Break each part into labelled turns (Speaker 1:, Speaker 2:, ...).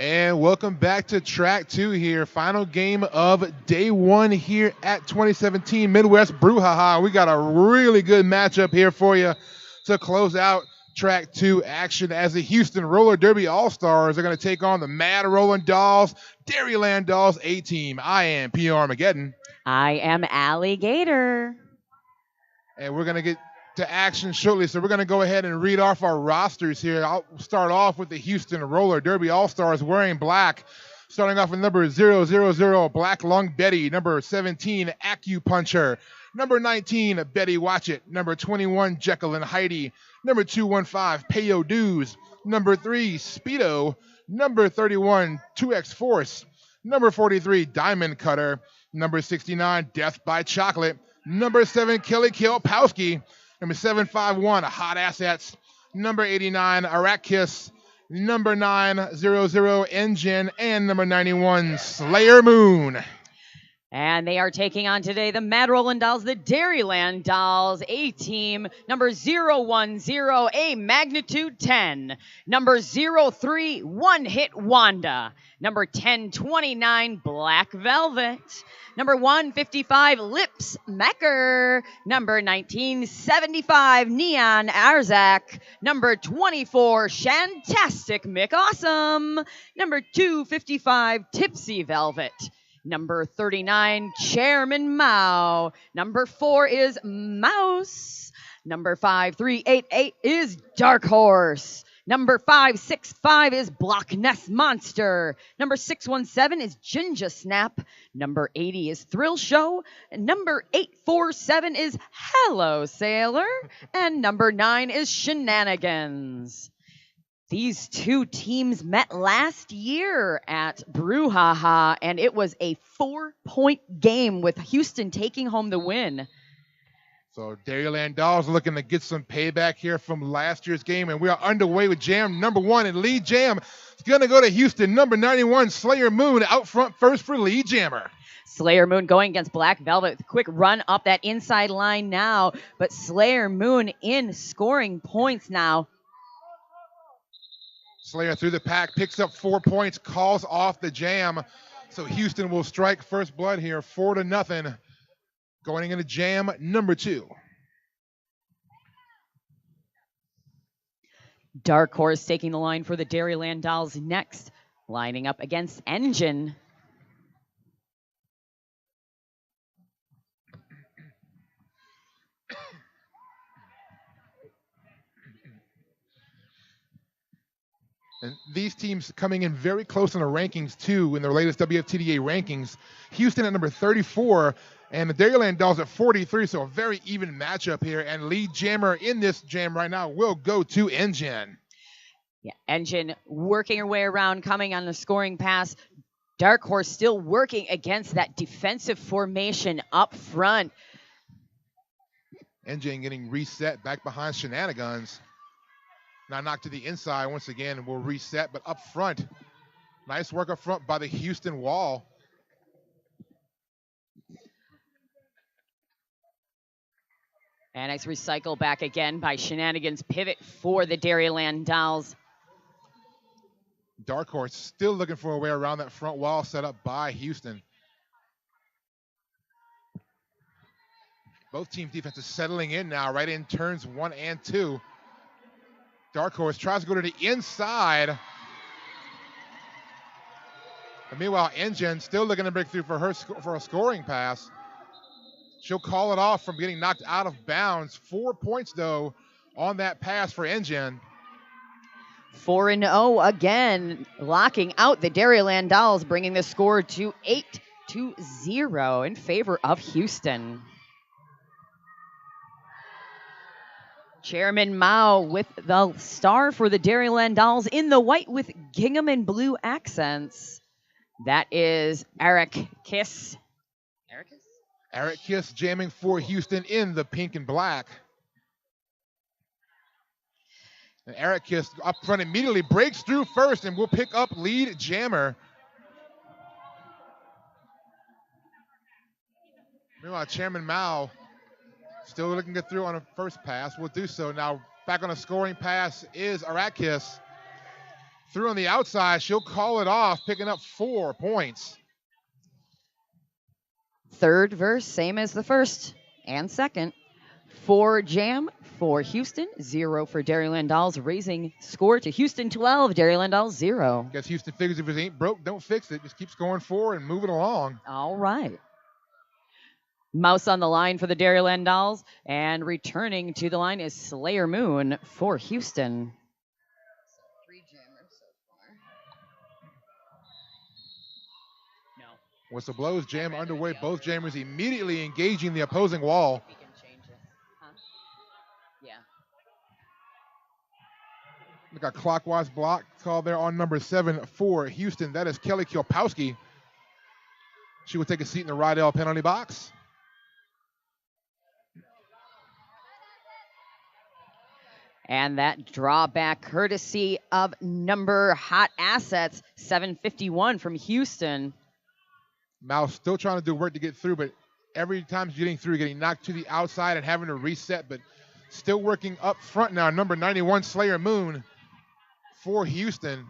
Speaker 1: And welcome back to track 2 here. Final game of day 1 here at 2017 Midwest Brouhaha. We got a really good matchup here for you to close out track 2 action as the Houston Roller Derby All-Stars are going to take on the Mad Rolling Dolls, Dairyland Dolls A-Team. I am PR Armageddon.
Speaker 2: I am Alligator.
Speaker 1: And we're going to get to action shortly, so we're going to go ahead and read off our rosters here. I'll start off with the Houston Roller Derby All-Stars wearing black. Starting off with number 000, Black Lung Betty. Number 17, Acupuncher. Number 19, Betty Watchit. Number 21, Jekyll and Heidi. Number 215, Payo Dues. Number 3, Speedo. Number 31, 2X Force. Number 43, Diamond Cutter. Number 69, Death by Chocolate. Number 7, Kelly Kilpowski. Number 751, Hot Assets. Number 89, Arrakis. Number 900, Engine. And number 91, Slayer Moon.
Speaker 2: And they are taking on today the Mad Rollin' Dolls, the Dairyland Dolls A-Team. Number 010, A Magnitude 10. Number 03, One Hit Wanda. Number 1029, Black Velvet. Number 155, Lips Mecker. Number 1975, Neon Arzak. Number 24, Shantastic Mick Awesome. Number 255, Tipsy Velvet. Number 39, Chairman Mao. Number 4 is Mouse. Number 5388 is Dark Horse. Number 565 is Block Ness Monster. Number 617 is Ginger Snap. Number 80 is Thrill Show. And number 847 is Hello Sailor. And number 9 is Shenanigans. These two teams met last year at Brouhaha, and it was a 4-point game with Houston taking home the win.
Speaker 1: So Dairyland Dolls looking to get some payback here from last year's game, and we are underway with jam number 1, and lead jam is going to go to Houston. Number 91, Slayer Moon, out front first for lead jammer.
Speaker 2: Slayer Moon going against Black Velvet with a quick run up that inside line now, but Slayer Moon in scoring points now.
Speaker 1: Slayer through the pack, picks up 4 points, calls off the jam. So Houston will strike first blood here, 4-0. Going into jam number 2.
Speaker 2: Dark Horse taking the line for the Dairyland Dolls next, lining up against Engine.
Speaker 1: And these teams coming in very close in the rankings, too, in their latest WFTDA rankings. Houston at number 34, and the Dairyland Dolls at 43, so a very even matchup here. And lead jammer in this jam right now will go to Engine.
Speaker 2: Yeah, Engine working her way around, coming on the scoring pass. Dark Horse still working against that defensive formation up front.
Speaker 1: Engine getting reset back behind Shenanigans. Now knocked to the inside once again, and we'll reset, but up front, nice work up front by the Houston wall.
Speaker 2: And nice recycle back again by Shenanigans, pivot for the Dairyland Dolls.
Speaker 1: Dark Horse still looking for a way around that front wall set up by Houston. Both teams' defenses settling in now, right in turns 1 and 2. Dark Horse tries to go to the inside. And meanwhile, Engine still looking to break through for a scoring pass. She'll call it off from getting knocked out of bounds. 4 points, though, on that pass for Engine.
Speaker 2: 4-0 again, locking out the Dairyland Dolls, bringing the score to 8-0 in favor of Houston. Chairman Mao with the star for the Dairyland Dolls in the white with gingham and blue accents. That is Eric Kiss.
Speaker 1: Eric Kiss jamming for Houston in the pink and black. And Eric Kiss up front immediately breaks through first and will pick up lead jammer. Meanwhile, Chairman Mao still looking to get through on a first pass. Will do so. Now back on a scoring pass is Arrakis. Through on the outside, she'll call it off, picking up 4 points.
Speaker 2: Third verse, same as the first and second. 4 Jam for Houston, 0 for Dairyland Dolls, raising score to Houston 12, Dairyland Dolls 0.
Speaker 1: Guess Houston figures if it ain't broke, don't fix it. Just keeps going forward and moving along.
Speaker 2: All right. Mouse on the line for the Dairyland Dolls, and returning to the line is Slayer Moon for Houston.
Speaker 3: 3 jammers so far.
Speaker 2: No.
Speaker 1: Whistle blows, jam underway. Both jammers immediately engaging the opposing wall.
Speaker 2: We can change it. Huh? Yeah.
Speaker 1: We got clockwise block called there on number 7 for Houston. That is Kelly Kielpowski. She will take a seat in the Rydell penalty box.
Speaker 2: And that drawback courtesy of number Hot Assets, 751 from Houston.
Speaker 1: Mouse still trying to do work to get through, but every time she's getting through, getting knocked to the outside and having to reset, but still working up front now. Number 91, Slayer Moon for Houston.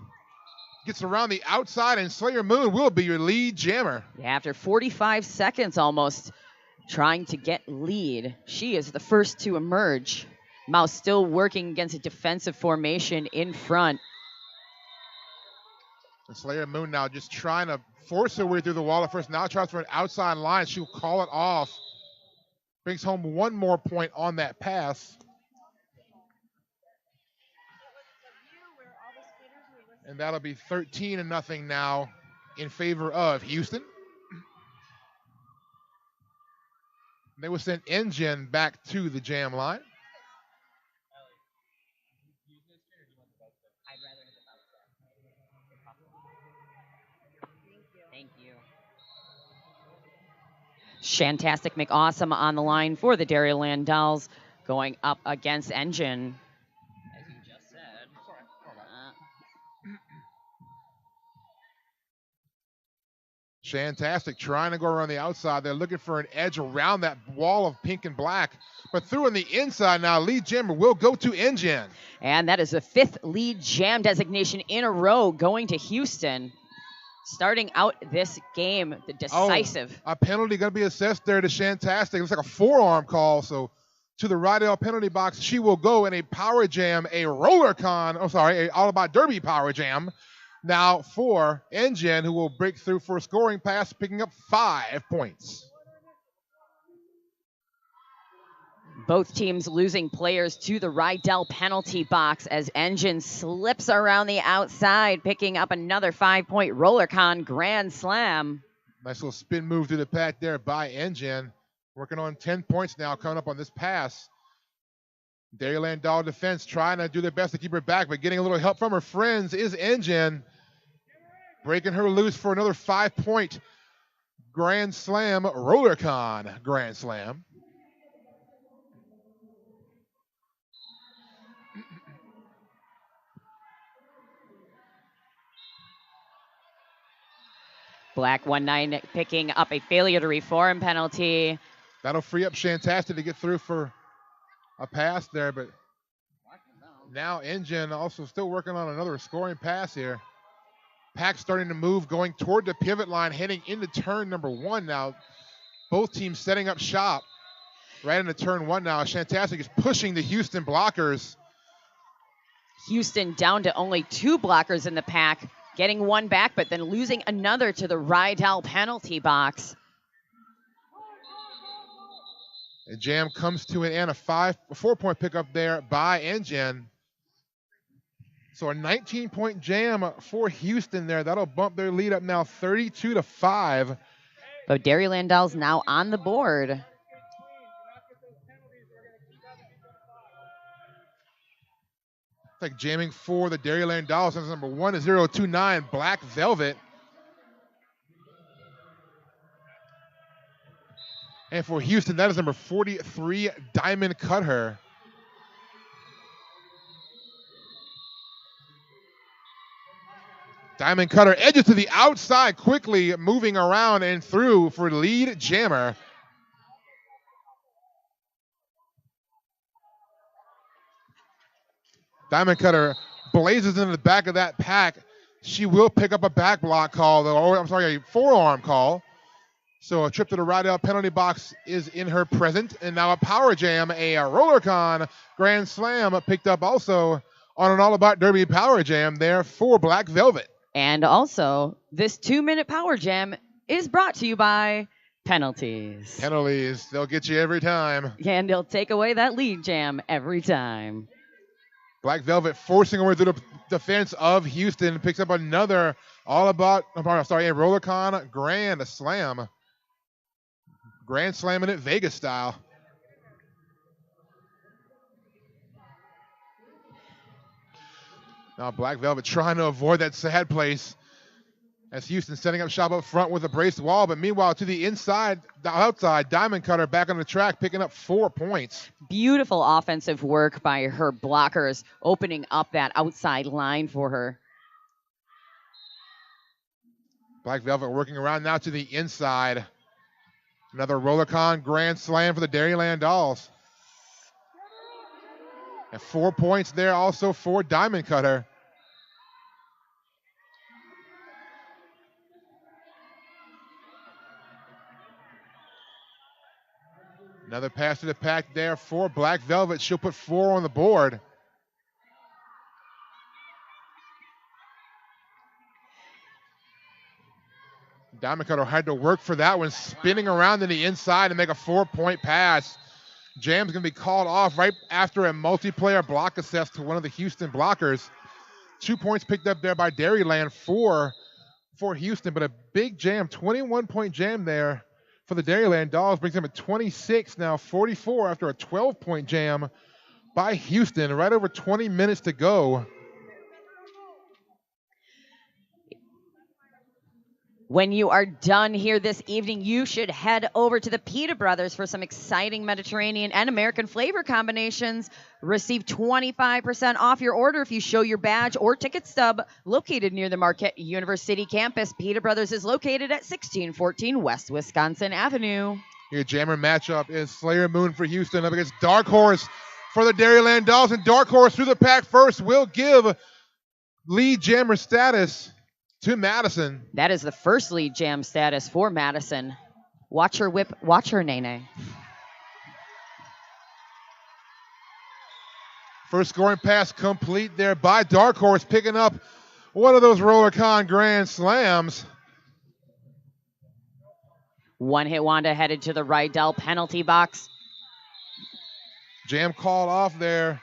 Speaker 1: Gets around the outside, and Slayer Moon will be your lead jammer.
Speaker 2: Yeah, after 45 seconds almost trying to get lead, she is the first to emerge. Mouse still working against a defensive formation in front.
Speaker 1: And Slayer Moon now just trying to force her way through the wall at first. Now tries for an outside line. She'll call it off. Brings home 1 more point on that pass. And that'll be 13-0 now in favor of Houston. They will send Engine back to the jam line.
Speaker 2: Thank you. Shantastic McAwesome on the line for the Dairyland Dolls, going up against Engine. As you just said.
Speaker 1: Shantastic trying to go around the outside. They're looking for an edge around that wall of pink and black. But through on the inside now, lead jammer will go to Engine.
Speaker 2: And that is the 5th lead jam designation in a row going to Houston. Starting out this game, the decisive.
Speaker 1: A penalty going to be assessed there to Shantastic. Looks like a forearm call. So to the Rydell penalty box, she will go in a power jam, a All About Derby power jam. Now for Engine, who will break through for a scoring pass, picking up 5 points.
Speaker 2: Both teams losing players to the Rydell penalty box as Engine slips around the outside, picking up another 5-point RollerCon Grand Slam.
Speaker 1: Nice little spin move through the pack there by Engine. Working on 10 points now coming up on this pass. Dairyland Doll defense trying to do their best to keep her back, but getting a little help from her friends is Engine. Breaking her loose for another 5-point Grand Slam, RollerCon Grand Slam.
Speaker 2: Black 1-9 picking up a failure to reform penalty.
Speaker 1: That'll free up Shantastic to get through for a pass there, but now Engine also still working on another scoring pass here. Pack starting to move, going toward the pivot line, heading into turn number 1 now. Both teams setting up shop right into turn 1 now. Shantastic is pushing the Houston blockers.
Speaker 2: Houston down to only 2 blockers in the pack, getting 1 back, but then losing another to the Rydell penalty box.
Speaker 1: The jam comes to an end, a 4-point pickup there by Engine. So a 19-point jam for Houston there. That'll bump their lead up now 32-5.
Speaker 2: But Dairyland Dolls now on the board.
Speaker 1: Like jamming for the Dairyland Dolls. That's number 1029, Black Velvet. And for Houston, that is number 43, Diamond Cutter. Diamond Cutter edges to the outside, quickly moving around and through for lead jammer. Diamond Cutter blazes into the back of that pack. She will pick up a back block call, though, or I'm sorry, a forearm call. So a trip to the Rydell penalty box is in her present. And now a power jam, a RollerCon Grand Slam picked up also on an All About Derby power jam there for Black Velvet.
Speaker 2: And also, this 2-minute power jam is brought to you by Penalties.
Speaker 1: Penalties, they'll get you every time.
Speaker 2: And they'll take away that lead jam every time.
Speaker 1: Black Velvet forcing her way through the defense of Houston, picks up another a RollerCon Grand Slam. Grand Slamming it Vegas style. Now Black Velvet trying to avoid that sad place as Houston setting up shop up front with a braced wall. But meanwhile, to the outside, Diamond Cutter back on the track, picking up 4 points.
Speaker 2: Beautiful offensive work by her blockers, opening up that outside line for her.
Speaker 1: Black Velvet working around now to the inside. Another RollerCon Grand Slam for the Dairyland Dolls. And 4 points there also for Diamond Cutter. Another pass to the pack there for Black Velvet. She'll put 4 on the board. Diamond Cutter had to work for that one, spinning around to the inside to make a 4-point pass. Jam's going to be called off right after a multiplayer block assist to one of the Houston blockers. 2 points picked up there by Dairyland for Houston, but a big jam, 21-point jam there for the Dairyland Dolls, brings them at 26 now, 44 after a 12-point jam by Houston. Right over 20 minutes to go.
Speaker 2: When you are done here this evening, you should head over to the Pita Brothers for some exciting Mediterranean and American flavor combinations. Receive 25% off your order if you show your badge or ticket stub. Located near the Marquette University campus, Pita Brothers is located at 1614 West Wisconsin Avenue.
Speaker 1: Your jammer matchup is Slayer Moon for Houston up against Dark Horse for the Dairyland Dolls. And Dark Horse through the pack first will give lead jammer status to Madison.
Speaker 2: That is the first lead jam status for Madison. Watch her whip, watch her nay-nay.
Speaker 1: First scoring pass complete there by Dark Horse, picking up one of those RollerCon Grand Slams.
Speaker 2: One hit Wanda headed to the Rydell penalty box.
Speaker 1: Jam called off there.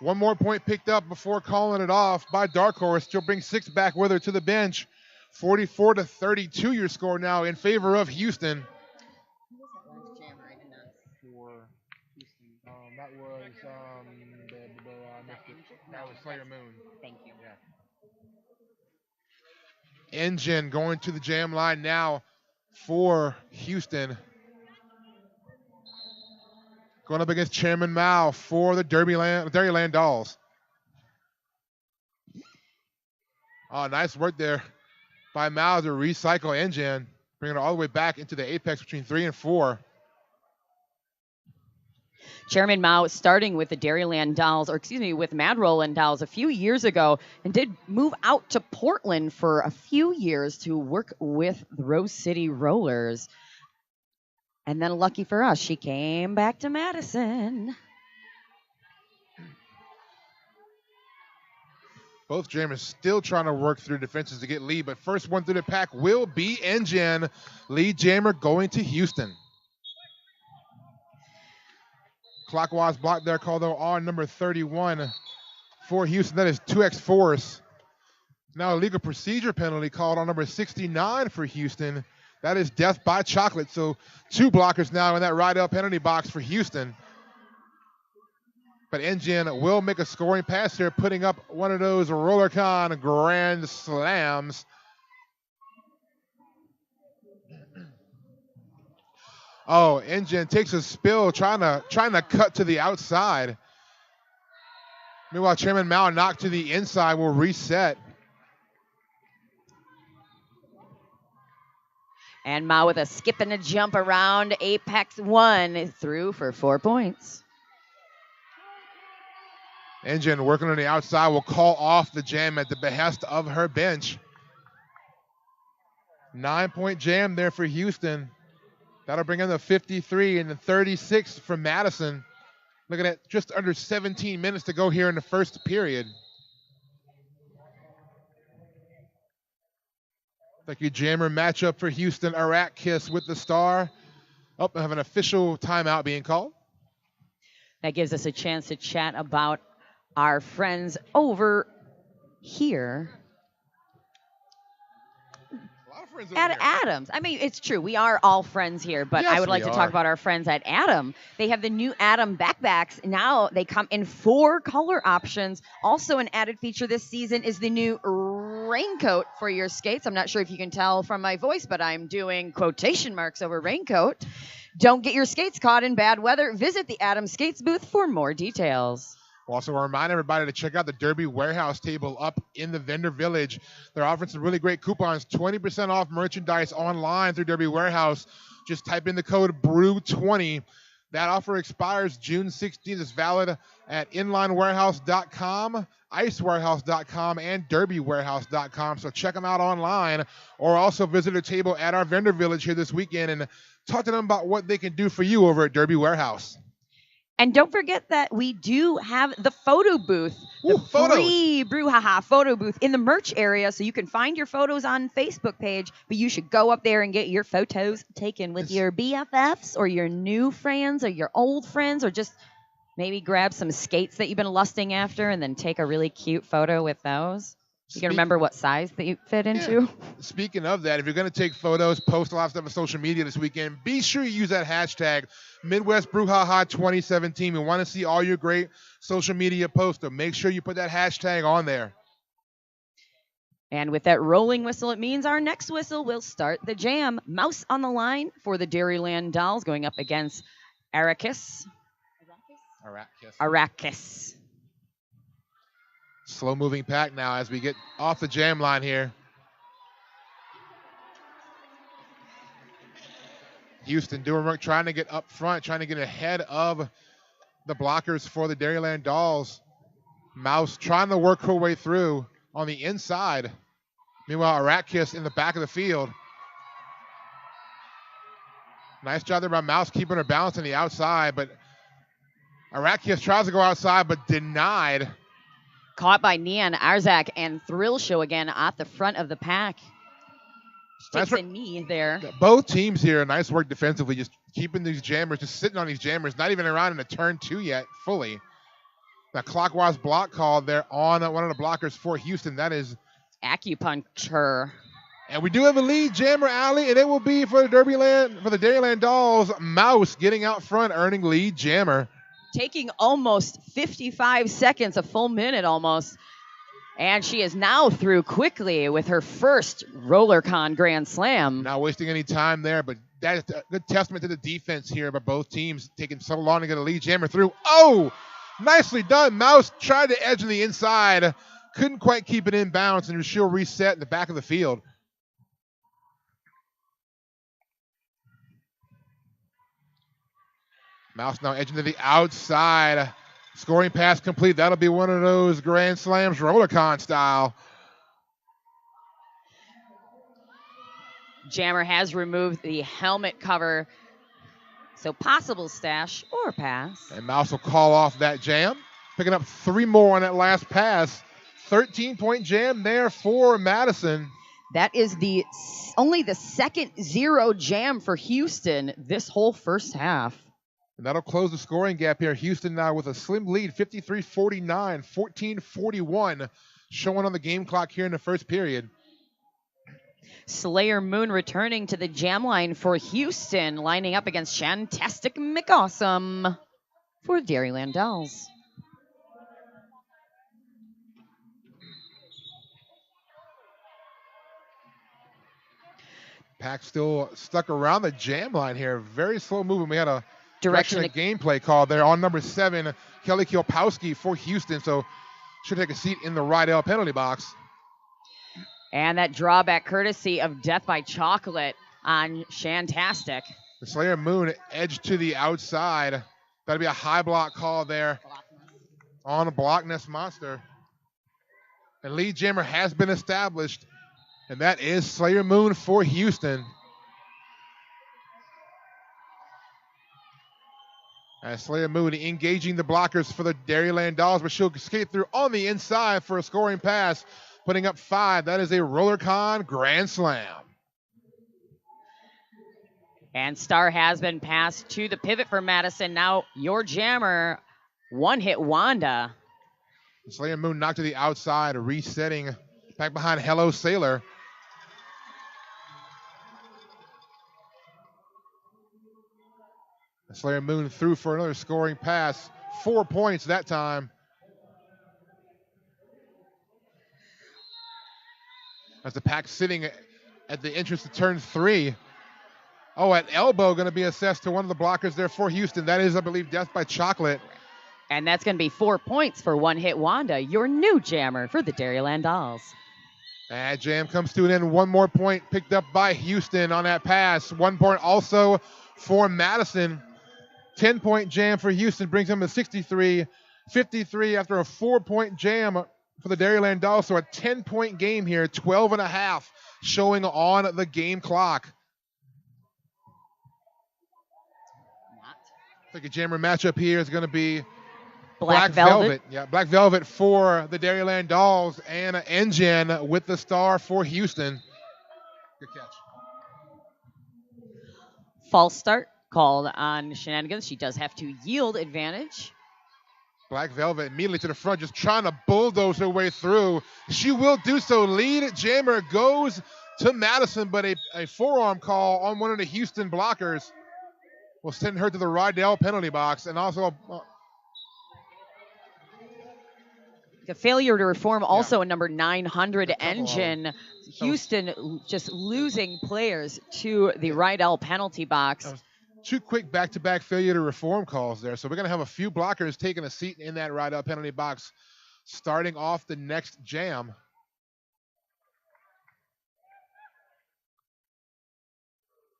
Speaker 1: 1 more point picked up before calling it off by Dark Horse. She'll bring 6 back with her to the bench. 44-32 your score now in favor of Houston.
Speaker 3: Who was that last jammer? I did not.
Speaker 1: For Houston, that was Slayer Moon.
Speaker 2: Thank you.
Speaker 1: Yeah. Engine going to the jam line now for Houston. Going up against Chairman Mao for the Dairyland Dolls. Oh, nice work there by Mao to recycle Engine, bringing it all the way back into the apex between 3 and 4.
Speaker 2: Chairman Mao starting with the Dairyland Dolls, with Mad Rollin' Dolls a few years ago, and did move out to Portland for a few years to work with the Rose City Rollers. And then lucky for us, she came back to Madison.
Speaker 1: Both jammers still trying to work through defenses to get lead, but first one through the pack will be Engine. Lead jammer going to Houston. Clockwise block there called though on number 31 for Houston. That is 2X Force. Now a legal procedure penalty called on number 69 for Houston. That is death by chocolate. So 2 blockers now in that Rydell penalty box for Houston. But Engine will make a scoring pass here, putting up one of those RollerCon Grand Slams. Oh, Engine takes a spill, trying to cut to the outside. Meanwhile, Chairman Mao knocked to the inside will reset.
Speaker 2: And Mao with a skip and a jump around Apex 1 through for 4 points.
Speaker 1: Engine working on the outside will call off the jam at the behest of her bench. 9-point jam there for Houston. That'll bring in the 53 and the 36 for Madison. Looking at just under 17 minutes to go here in the first period. Thank you, jammer matchup for Houston. Iraq Kiss with the star. Oh, I have an official timeout being called.
Speaker 2: That gives us a chance to chat about our friends over here at Adams. I mean, it's true. We are all friends here, but
Speaker 1: Yes,
Speaker 2: I would like
Speaker 1: we
Speaker 2: to
Speaker 1: are.
Speaker 2: talk about our friends at Adam. They have the new Adam backpacks. Now they come in 4 color options. Also an added feature this season is the new raincoat for your skates. I'm not sure if you can tell from my voice, but I'm doing quotation marks over raincoat. Don't get your skates caught in bad weather. Visit the Adam Skates booth for more details.
Speaker 1: We'll also remind everybody to check out the Derby Warehouse table up in the vendor village. They're offering some really great coupons, 20% off merchandise online through Derby Warehouse. Just type in the code BREW20. That offer expires June 16th. It's valid at inlinewarehouse.com, icewarehouse.com, and derbywarehouse.com. So check them out online or also visit a table at our vendor village here this weekend and talk to them about what they can do for you over at Derby Warehouse.
Speaker 2: And don't forget that we do have the photo booth, the
Speaker 1: Ooh, photos.
Speaker 2: free Brouhaha photo booth in the merch area. So you can find your photos on Facebook page, but you should go up there and get your photos taken with your BFFs or your new friends or your old friends, or just maybe grab some skates that you've been lusting after and then take a really cute photo with those. You can remember what size that you fit into.
Speaker 1: Speaking of that, if you're going to take photos, post a lot of stuff on social media this weekend, be sure you use that hashtag Midwest Brouhaha 2017. We want to see all your great social media posts, so make sure you put that hashtag on there.
Speaker 2: And with that rolling whistle, it means our next whistle will start the jam. Mouse on the line for the Dairyland Dolls going up against Arrakis. Arrakis.
Speaker 1: Slow moving pack now as we get off the jam line here. Houston doing work, trying to get up front, trying to get ahead of the blockers for the Dairyland Dolls. Mouse trying to work her way through on the inside. Meanwhile, Arrakis in the back of the field. Nice job there by Mouse keeping her balance on the outside, but Arrakis tries to go outside, but denied.
Speaker 2: Caught by Neon Arzak and Thrill Show again at the front of the pack. Takes a knee there.
Speaker 1: Both teams here, nice work defensively, just keeping these jammers, just sitting on these jammers, not even around in a turn 2 yet, fully. That clockwise block call there on one of the blockers for Houston. That is
Speaker 2: acupuncture.
Speaker 1: And we do have a lead jammer alley, and it will be for the Dairyland Dolls. Mouse getting out front, earning lead jammer.
Speaker 2: Taking almost 55 seconds, a full minute almost. And she is now through quickly with her first RollerCon Grand Slam.
Speaker 1: Not wasting any time there, but that is a good testament to the defense here by both teams, taking so long to get a lead jammer through. Oh, nicely done. Mouse tried to edge on the inside, couldn't quite keep it in bounds, and she'll reset in the back of the field. Mouse now edging to the outside. Scoring pass complete. That'll be one of those Grand Slams, RollerCon style.
Speaker 2: Jammer has removed the helmet cover. So possible stash or pass.
Speaker 1: And Mouse will call off that jam. Picking up 3 more on that last pass. 13-point jam there for Madison.
Speaker 2: That is only the second 0 jam for Houston this whole first half.
Speaker 1: And that'll close the scoring gap here. Houston now with a slim lead, 53-49, 14-41, showing on the game clock here in the first period.
Speaker 2: Slayer Moon returning to the jam line for Houston, lining up against Shantastic McAwesome for Dairyland Dolls.
Speaker 1: Pack still stuck around the jam line here. Very slow moving. We had a
Speaker 2: Direction
Speaker 1: of gameplay call there on number 7, Kelly Kielpowski for Houston. So should take a seat in the Rydell penalty box.
Speaker 2: And that drawback courtesy of Death by Chocolate on Shantastic.
Speaker 1: The Slayer Moon edged to the outside. That'll be a high block call there. on a block nest monster. And lead jammer has been established, and that is Slayer Moon for Houston. As Slayer Moon engaging the blockers for the Dairyland Dolls, but she'll skate through on the inside for a scoring pass, putting up 5. That is a RollerCon Grand Slam.
Speaker 2: And Star has been passed to the pivot for Madison. Now your jammer, one-hit Wanda.
Speaker 1: Slayer Moon knocked to the outside, resetting back behind Hello Sailor. Slayer Moon threw for another scoring pass. 4 points that time. As the pack sitting at the entrance to turn 3. Oh, at elbow going to be assessed to one of the blockers there for Houston. That is, I believe, Death by Chocolate.
Speaker 2: And that's going to be 4 points for one-hit Wanda, your new jammer for the Dairyland Dolls.
Speaker 1: That jam comes to an end. 1 more point picked up by Houston on that pass. 1 point also for Madison. 10-point jam for Houston brings them to 63. 53 after a 4-point jam for the Dairyland Dolls. So a 10-point game here. 12.5 showing on the game clock. I think a jammer matchup here is going to be Black Velvet. Yeah, Black Velvet for the Dairyland Dolls and Engine with the star for Houston. Good catch.
Speaker 2: False start called on Shenanigans. She does have to yield advantage.
Speaker 1: Black Velvet immediately to the front, just trying to bulldoze her way through. She will do so. Lead jammer goes to Madison, but a forearm call on one of the Houston blockers will send her to the Rydell penalty box, and also
Speaker 2: the failure to reform also a number 900 Engine.
Speaker 1: Oh.
Speaker 2: Houston just losing players to the Rydell penalty box.
Speaker 1: 2 quick back-to-back failure to reform calls there. So we're going to have a few blockers taking a seat in that Rydell penalty box starting off the next jam.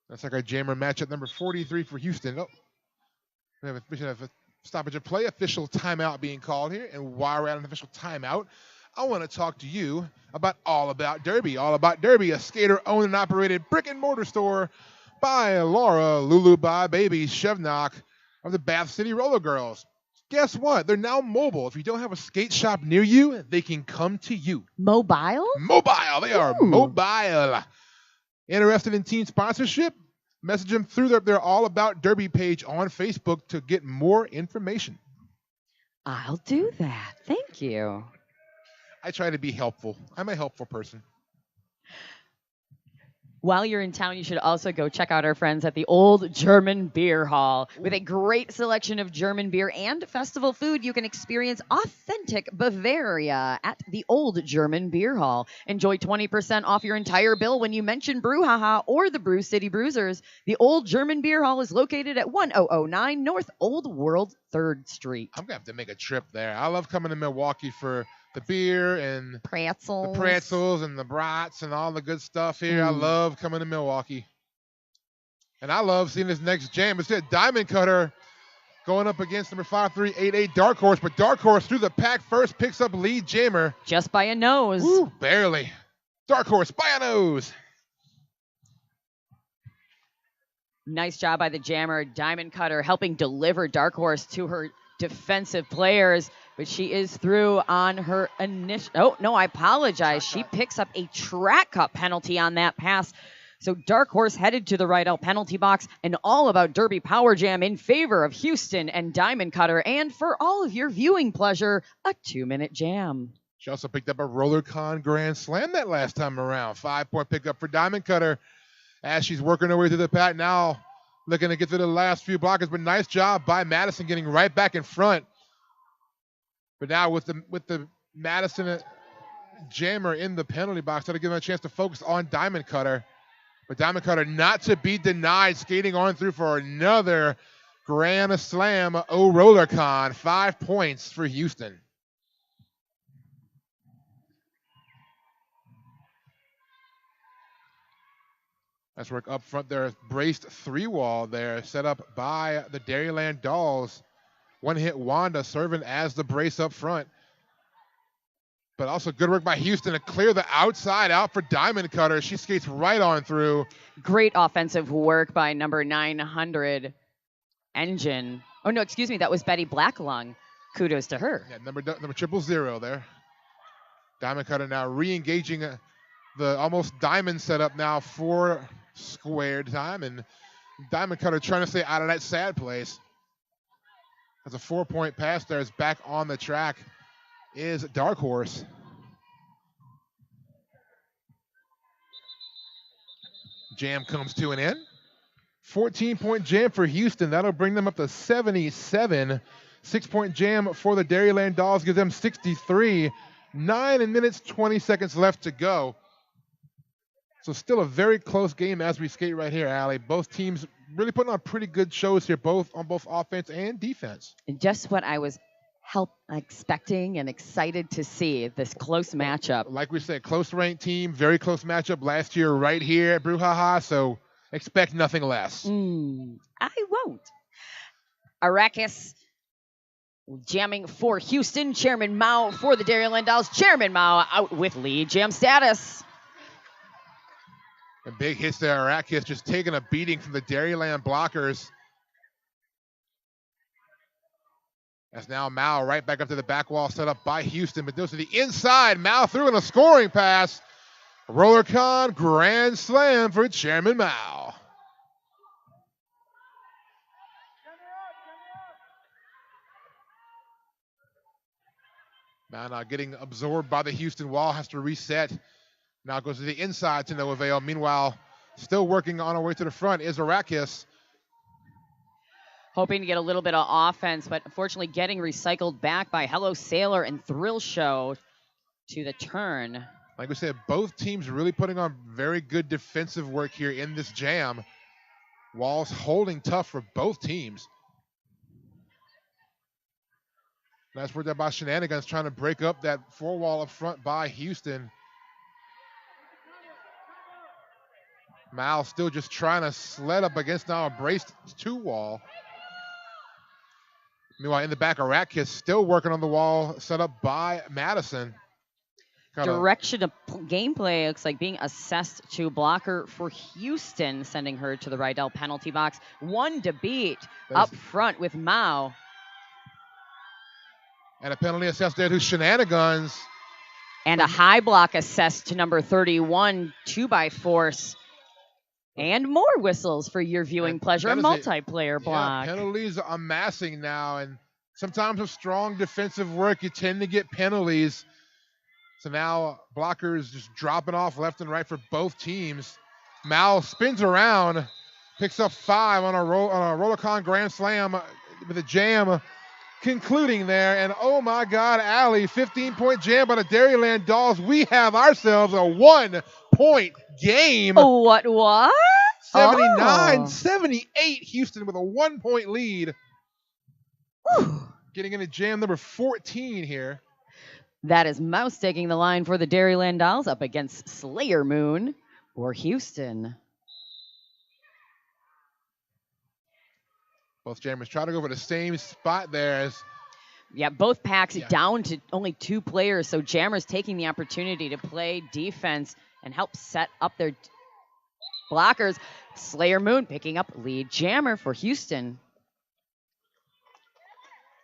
Speaker 1: That's like our jammer matchup number 43 for Houston. Oh, we should have a stoppage of play, official timeout being called here. And while we're at an official timeout, I want to talk to you about All About Derby. All About Derby, a skater-owned and operated brick-and-mortar store by Laura Lulu by Baby Shevnock of the Bath City Roller Girls. Guess what? They're now mobile. If you don't have a skate shop near you, they can come to you.
Speaker 2: Mobile?
Speaker 1: Mobile. They are mobile. Interested in team sponsorship? Message them through their All About Derby page on Facebook to get more information.
Speaker 2: I'll do that. Thank you.
Speaker 1: I try to be helpful. I'm a helpful person.
Speaker 2: While you're in town, you should also go check out our friends at the Old German Beer Hall. With a great selection of German beer and festival food, you can experience authentic Bavaria at the Old German Beer Hall. Enjoy 20% off your entire bill when you mention Brouhaha or the Brew City Bruisers. The Old German Beer Hall is located at 1009 North Old World 3rd Street.
Speaker 1: I'm going to have to make a trip there. I love coming to Milwaukee for the beer and
Speaker 2: pretzels
Speaker 1: and the brats and all the good stuff here. I love coming to Milwaukee. And I love seeing this next jam. It's a Diamond Cutter going up against number 5388 Dark Horse. But Dark Horse through the pack first picks up lead jammer.
Speaker 2: Just by a nose.
Speaker 1: Woo, barely. Dark Horse by a nose.
Speaker 2: Nice job by the jammer. Diamond Cutter helping deliver Dark Horse to her defensive players. But she is through on her initial. Oh, no, I apologize. She picks up a track cut penalty on that pass. So Dark Horse headed to the Rydell penalty box. And All About Derby Power Jam in favor of Houston and Diamond Cutter. And for all of your viewing pleasure, a 2-minute jam.
Speaker 1: She also picked up a RollerCon Grand Slam that last time around. 5-point pickup for Diamond Cutter as she's working her way through the pack. Now looking to get to the last few blockers. But nice job by Madison getting right back in front. But now with the Madison jammer in the penalty box, that'll give them a chance to focus on Diamond Cutter. But Diamond Cutter not to be denied, skating on through for another Grand Slam RollerCon. 5 points for Houston. Nice work up front there. Braced 3-wall there, set up by the Dairyland Dolls. One hit Wanda serving as the brace up front. But also good work by Houston to clear the outside out for Diamond Cutter. She skates right on through.
Speaker 2: Great offensive work by number 900 Engine. Oh, no, excuse me. That was Betty Blacklung. Kudos to her.
Speaker 1: Yeah, number 000 there. Diamond Cutter now re-engaging the almost diamond setup now for squared time. And Diamond Cutter trying to stay out of that sad place. That's a 4-point pass there. Is back on the track is Dark Horse. Jam comes to an end. 14-point jam for Houston. That'll bring them up to 77. 6-point jam for the Dairyland Dolls gives them 63. 9 minutes, 20 seconds left to go. So still a very close game as we skate right here, Allie. Both teams really putting on pretty good shows here, both on both offense and defense.
Speaker 2: Just what I was expecting and excited to see, this close matchup.
Speaker 1: Like we said, close ranked team, very close matchup last year right here at Brouhaha, so expect nothing less.
Speaker 2: I won't. Arrakis jamming for Houston. Chairman Mao for the Dairyland Dolls. Chairman Mao out with lead jam status.
Speaker 1: And big hits there. Arrakis just taking a beating from the Dairyland blockers. As now Mao right back up to the back wall set up by Houston, but goes to the inside. Mao threw in a scoring pass. RollerCon grand slam for Chairman Mao. Mao now getting absorbed by the Houston wall, has to reset. Now goes to the inside to no avail. Meanwhile, still working on her way to the front is Arrakis.
Speaker 2: Hoping to get a little bit of offense, but unfortunately getting recycled back by Hello Sailor and Thrill Show to the turn.
Speaker 1: Like we said, both teams really putting on very good defensive work here in this jam. Walls holding tough for both teams. Nice work there by Shenanigans trying to break up that 4-wall up front by Houston. Mao still just trying to sled up against now a braced 2-wall. Meanwhile, in the back, Arrakis still working on the wall set up by Madison.
Speaker 2: Direction of gameplay looks like being assessed to blocker for Houston, sending her to the Rydell penalty box. One to beat up front with Mao.
Speaker 1: And a penalty assessed there to Shenanigans.
Speaker 2: And a high block assessed to number 31, 2x-force. And more whistles for your viewing pleasure. A multiplayer block.
Speaker 1: Yeah, penalties amassing now. And sometimes with strong defensive work, you tend to get penalties. So now blockers just dropping off left and right for both teams. Mao spins around, picks up 5 on a RollerCon grand slam with a jam concluding there. And oh my God, Allie, 15-point jam by the Dairyland Dolls. We have ourselves a 1-point game.
Speaker 2: What?
Speaker 1: 79-78, Houston with a 1-point lead.
Speaker 2: Whew.
Speaker 1: Getting into jam number 14 here.
Speaker 2: That is Mouse taking the line for the Dairyland Dolls up against Slayer Moon for Houston.
Speaker 1: Both jammers try to go for the same spot there as...
Speaker 2: Yeah, both packs down to only 2 players, so jammers taking the opportunity to play defense and help set up their blockers. Slayer Moon picking up lead jammer for Houston.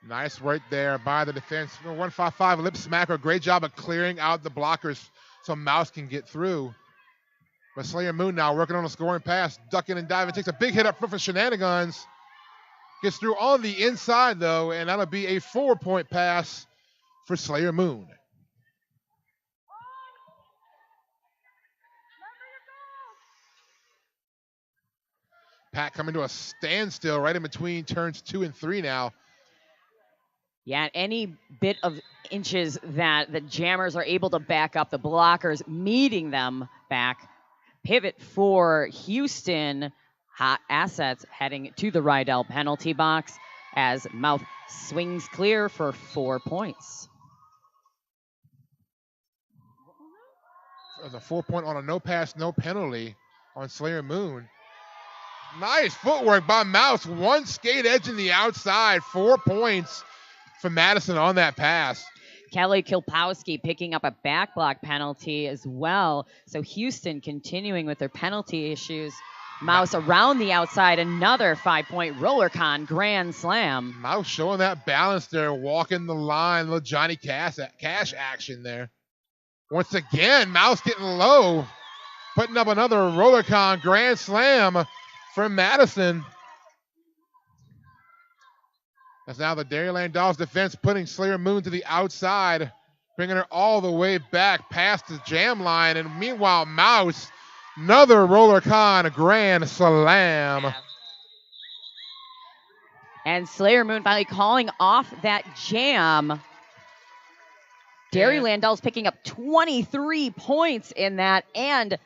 Speaker 1: Nice work there by the defense. 155 lip smacker. Great job of clearing out the blockers so Mouse can get through. But Slayer Moon now working on a scoring pass, ducking and diving. Takes a big hit up front for Shenanigans. Gets through on the inside, though, and that'll be a 4-point pass for Slayer Moon. Pack coming to a standstill right in between turns 2 and 3 now.
Speaker 2: Yeah, any bit of inches that the jammers are able to back up the blockers, meeting them back. Pivot for Houston. Hot assets heading to the Rydell penalty box as Mouth swings clear for 4 points.
Speaker 1: There's a 4-point on a no pass, no penalty on Slayer Moon. Nice footwork by Mouse. One skate edge in the outside. 4 points for Madison on that pass.
Speaker 2: Kelly Kilpowski picking up a back block penalty as well. So Houston continuing with their penalty issues. Mouse around the outside, another 5-point roller con grand slam.
Speaker 1: Mouse showing that balance there, walking the line, little Johnny Cash action there. Once again, Mouse getting low, putting up another roller con grand slam for Madison. That's now the Dairyland Dolls defense putting Slayer Moon to the outside, bringing her all the way back past the jam line. And meanwhile, Mouse, another roller con grand slam.
Speaker 2: Yeah. And Slayer Moon finally calling off that jam. Dairyland Dolls picking up 23 points in that, and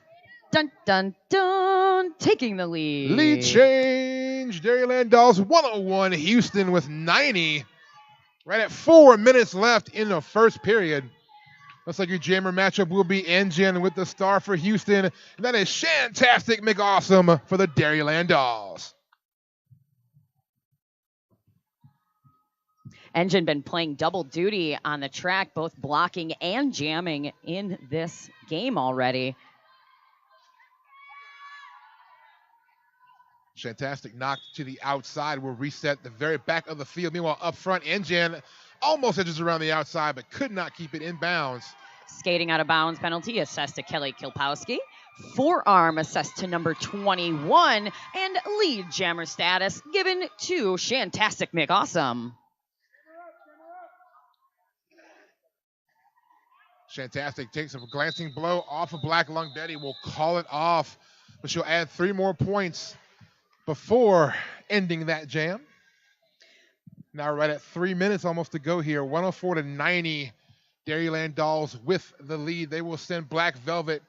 Speaker 2: dun dun dun, taking the lead.
Speaker 1: Lead change. Dairyland Dolls 101. Houston with 90. Right at 4 minutes left in the first period. Looks like your jammer matchup will be Engine with the star for Houston. And that is Shantastic McAwesome for the Dairyland Dolls.
Speaker 2: Engine been playing double duty on the track, both blocking and jamming in this game already.
Speaker 1: Shantastic knocked to the outside will reset the very back of the field. Meanwhile, up front, Engine almost edges around the outside, but could not keep it in bounds.
Speaker 2: Skating out of bounds penalty assessed to Kelly Kilpowski. Forearm assessed to number 21. And lead jammer status given to Shantastic McAwesome.
Speaker 1: Shantastic takes a glancing blow off of Black Lung Betty. Will call it off, but she'll add 3 more points before ending that jam. Now right at 3 minutes almost to go here. 104 to 90. Dairyland Dolls with the lead. They will send Black Velvet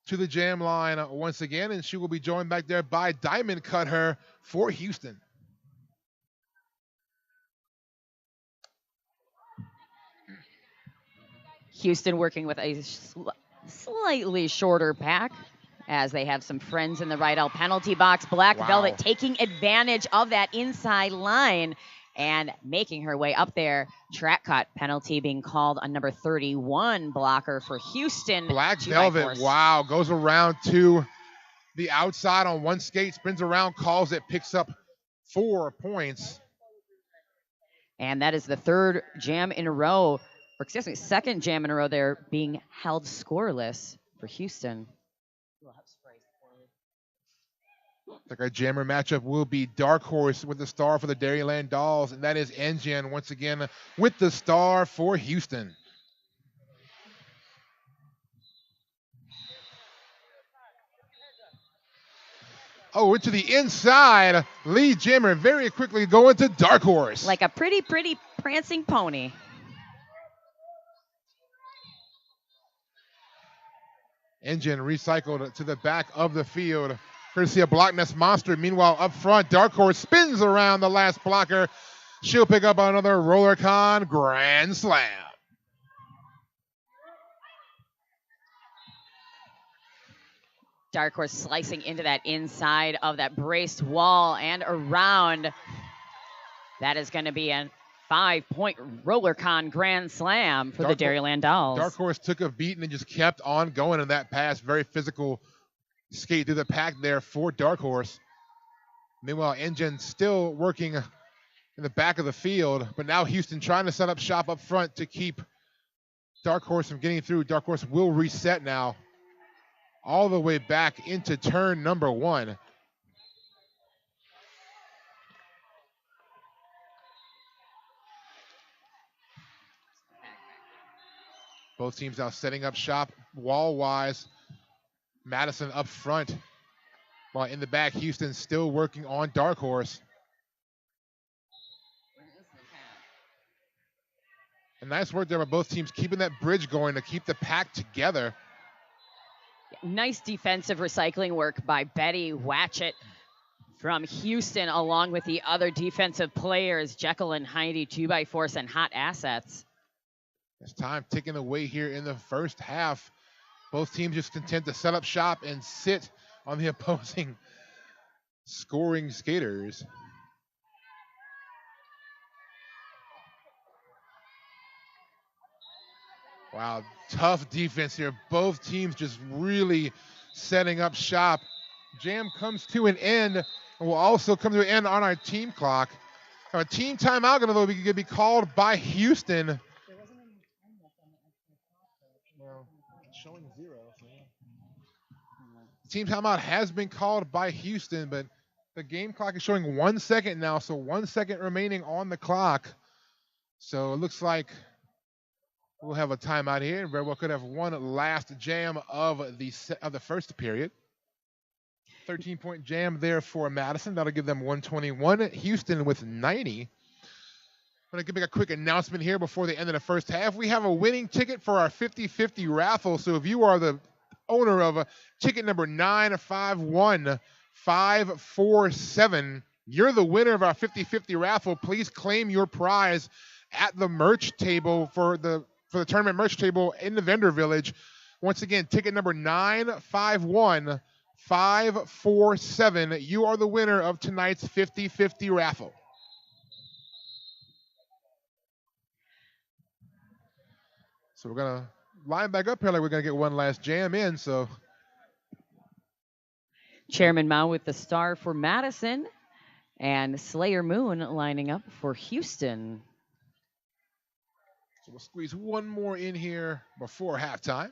Speaker 1: to the jam line once again, and she will be joined back there by Diamond Cutter for Houston.
Speaker 2: Houston working with a slightly shorter pack as they have some friends in the right out penalty box. Black Velvet taking advantage of that inside line and making her way up there. Track cut penalty being called on number 31 blocker for Houston.
Speaker 1: Black Velvet, wow, goes around to the outside on one skate, spins around, calls it, picks up 4 points.
Speaker 2: And that is the third jam in a row, or excuse me, second jam in a row there being held scoreless for Houston.
Speaker 1: Like our jammer matchup will be Dark Horse with the star for the Dairyland Dolls, and that is Engine once again with the star for Houston. Oh, into the inside. Lead jammer very quickly going to Dark Horse.
Speaker 2: Like a pretty prancing pony.
Speaker 1: Engine recycled to the back of the field, courtesy of Block Nest Monster. Meanwhile, up front, Dark Horse spins around the last blocker. She'll pick up another Roller Con grand slam.
Speaker 2: Dark Horse slicing into that inside of that braced wall and around. That is going to be a 5-point Roller Con grand slam for the Dairyland Dolls.
Speaker 1: Dark Horse took a beat and then just kept on going in that pass. Very physical skate through the pack there for Dark Horse. Meanwhile, Engine still working in the back of the field, but now Houston trying to set up shop up front to keep Dark Horse from getting through. Dark Horse will reset now all the way back into turn number 1. Both teams now setting up shop wall-wise. Madison up front, while in the back, Houston still working on Dark Horse. And nice work there by both teams, keeping that bridge going to keep the pack together.
Speaker 2: Nice defensive recycling work by Betty Watchett from Houston, along with the other defensive players, Jekyll and Heidi, 2x4 and Hot Assets.
Speaker 1: It's time ticking away here in the first half. Both teams just content to set up shop and sit on the opposing scoring skaters. Wow, tough defense here. Both teams just really setting up shop. Jam comes to an end and will also come to an end on our team clock. A team timeout going to be called by Houston. Well, it's showing 0. So yeah. Team timeout has been called by Houston, but the game clock is showing 1 second now, so 1 second remaining on the clock. So it looks like we'll have a timeout here. Very well could have one last jam of the first period. 13-point jam there for Madison. That'll give them 121. Houston with 90. I'm going to make a quick announcement here before the end of the first half. We have a winning ticket for our 50-50 raffle. So if you are the owner of ticket number 951547, you're the winner of our 50-50 raffle. Please claim your prize at the merch table for the tournament merch table in the vendor village. Once again, ticket number 951547. You are the winner of tonight's 50-50 raffle. So we're going to line back up here like we're going to get one last jam in. So
Speaker 2: Chairman Mao with the star for Madison and Slayer Moon lining up for Houston.
Speaker 1: So we'll squeeze one more in here before halftime.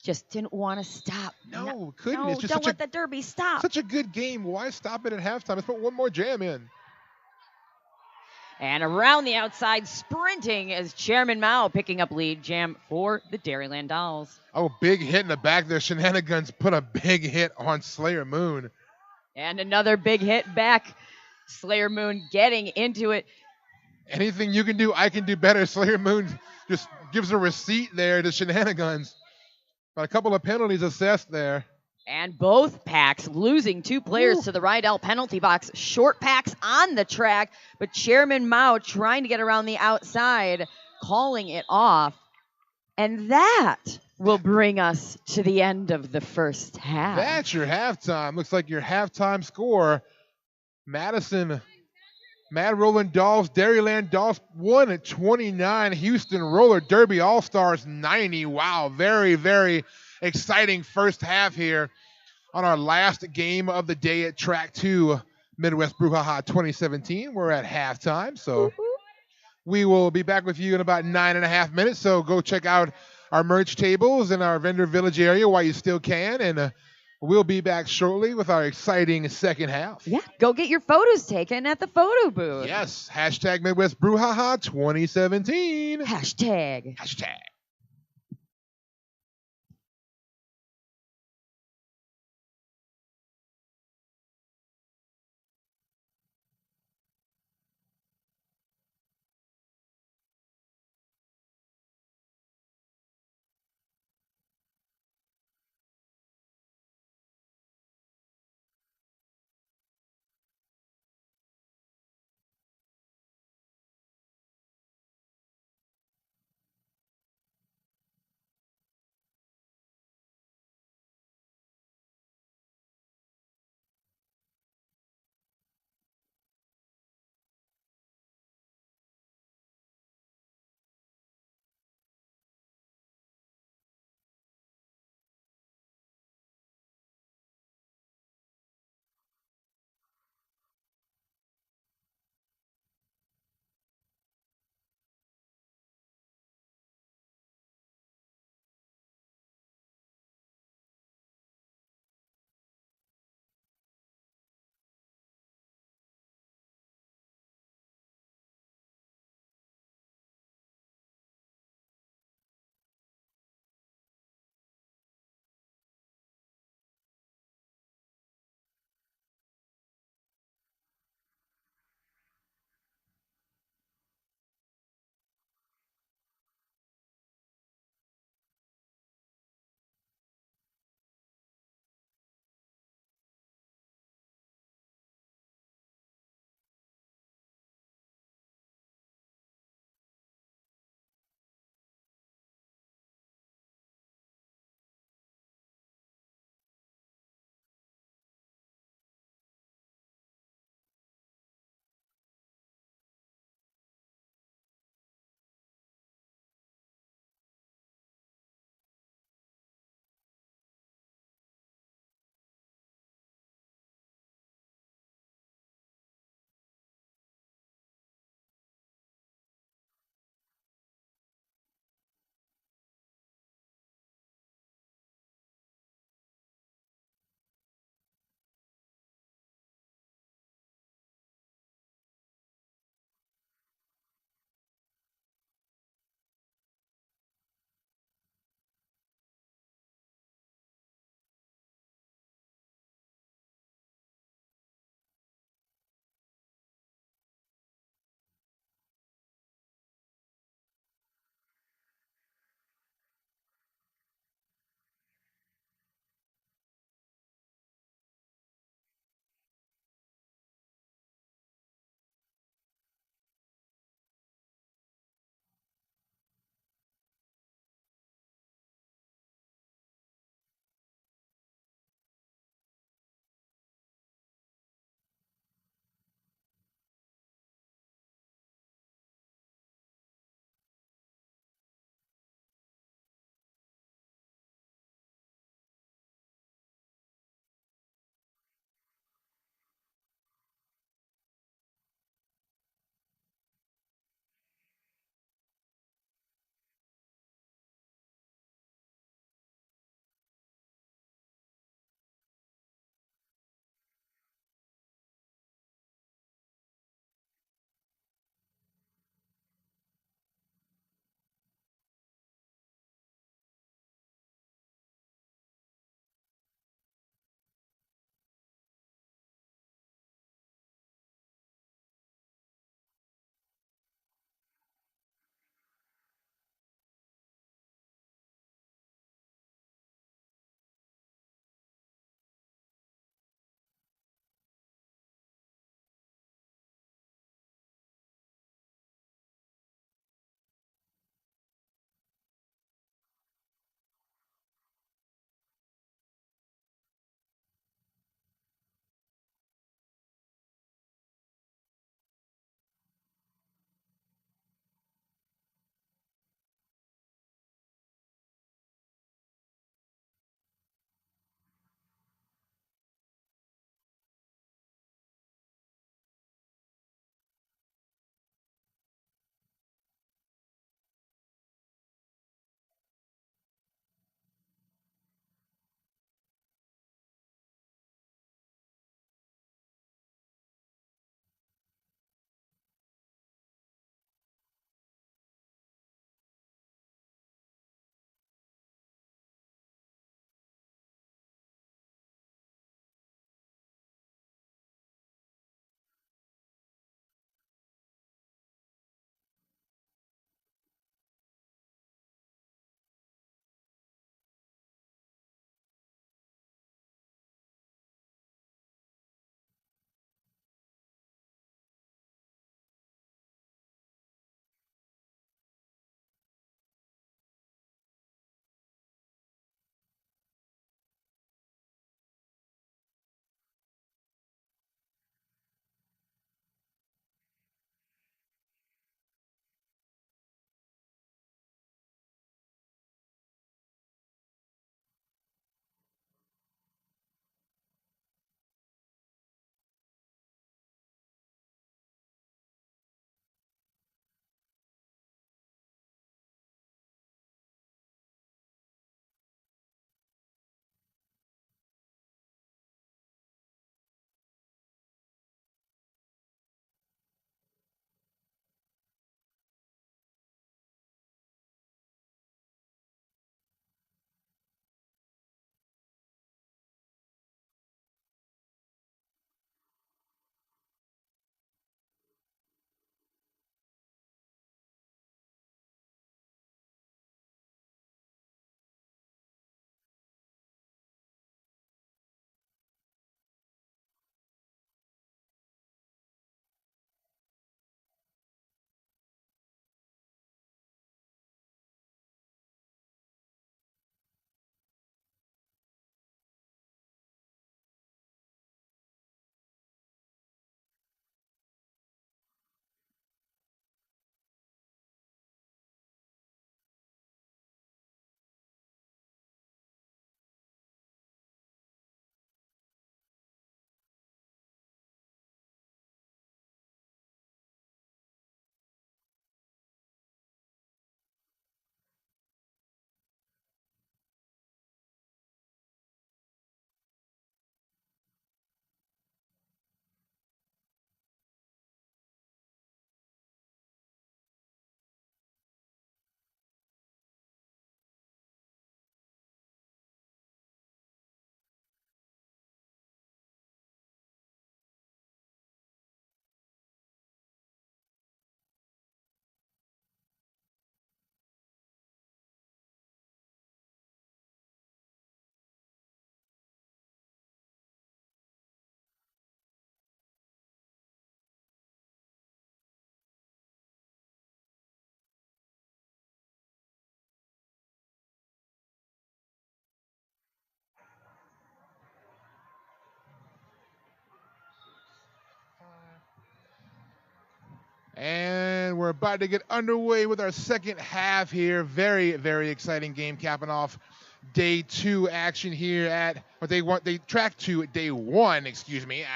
Speaker 2: Just didn't want to stop.
Speaker 1: No, couldn't.
Speaker 2: No,
Speaker 1: It's just
Speaker 2: don't let the Derby stop.
Speaker 1: Such a good game. Why stop it at halftime? Let's put one more jam in.
Speaker 2: And around the outside, sprinting is Chairman Mao picking up lead jam for the Dairyland Dolls.
Speaker 1: Oh, big hit in the back there. Shenanigans put a big hit on Slayer Moon.
Speaker 2: And another big hit back. Slayer Moon getting into it.
Speaker 1: Anything you can do, I can do better. Slayer Moon just gives a receipt there to Shenanigans. But a couple of penalties assessed there.
Speaker 2: And both packs losing 2 players to the Rydell penalty box. Short packs on the track, but Chairman Mao trying to get around the outside, calling it off. And that will bring us to the end of the first half.
Speaker 1: That's your halftime. Looks like your halftime score. Madison, Mad Rolling Dolls, Dairyland Dolls 129. Houston Roller Derby All-Stars 90. Wow, very, very exciting first half here on our last game of the day at Track 2 Midwest Brouhaha 2017. We're at halftime, so we will be back with you in about 9.5 minutes. So go check out our merch tables in our vendor village area while you still can, and we'll be back shortly with our exciting second half.
Speaker 2: Yeah, go get your photos taken at the photo booth.
Speaker 1: Yes, hashtag Midwest Brouhaha 2017.
Speaker 2: Hashtag.
Speaker 1: And we're about to get underway with our second half here. Very, very exciting game capping off day 2 action here at track 2 day 1,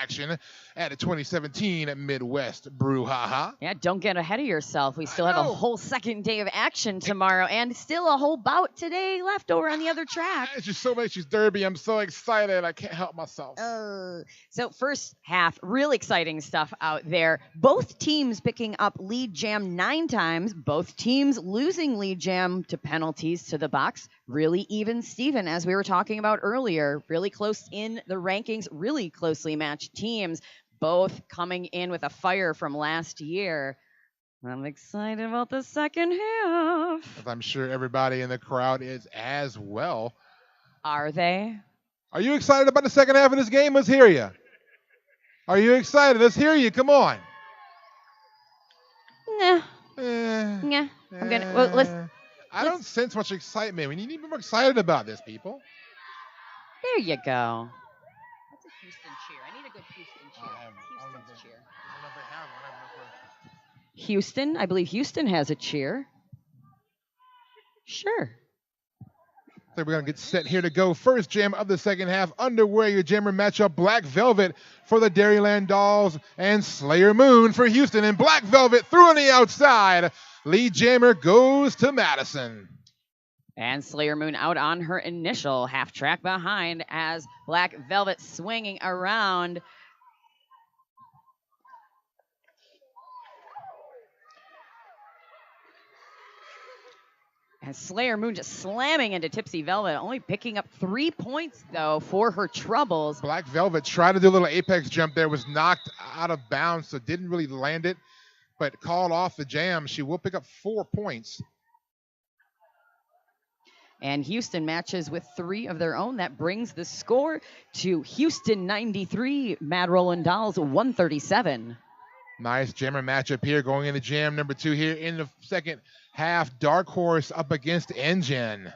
Speaker 1: action at the 2017 Midwest Brouhaha.
Speaker 2: Yeah, don't get ahead of yourself. We still have a whole second day of action tomorrow and still a whole bout today left over on the other track.
Speaker 1: It's just so much Derby. I'm so excited. I can't help myself.
Speaker 2: So first half, real exciting stuff out there. Both teams picking up lead jam 9 times. Both teams losing lead jam to penalties to the box. Really even Steven, as we were talking about earlier. Really close in the rankings. Really closely matched teams. Both coming in with a fire from last year. I'm excited about the second half.
Speaker 1: I'm sure everybody in the crowd is as well.
Speaker 2: Are they?
Speaker 1: Are you excited about the second half of this game? Let's hear you. Are you excited? Let's hear you. Come on.
Speaker 2: Nah. I'm gonna. Well,
Speaker 1: I don't sense much excitement. We need to be more excited about this, people.
Speaker 2: There you go.
Speaker 3: What's a Houston cheer? I need a good Houston cheer. Houston's cheer.
Speaker 1: I don't know if they have one.
Speaker 2: Houston, I believe Houston has a cheer. Sure.
Speaker 1: So we're going to get set here to go. First jam of the second half underway. Your jammer matchup, Black Velvet for the Dairyland Dolls and Slayer Moon for Houston. And Black Velvet through on the outside. Lead jammer goes to Madison.
Speaker 2: And Slayer Moon out on her initial half track behind as Black Velvet swinging around. And Slayer Moon just slamming into Tipsy Velvet, only picking up 3 points, though, for her troubles.
Speaker 1: Black Velvet tried to do a little apex jump there, was knocked out of bounds, so didn't really land it, but called off the jam. She will pick up 4 points.
Speaker 2: And Houston matches with 3 of their own. That brings the score to Houston 93, Mad Rollin' Dolls 137.
Speaker 1: Nice jammer matchup here going into jam number 2 here in the second half. Dark Horse up against Engine.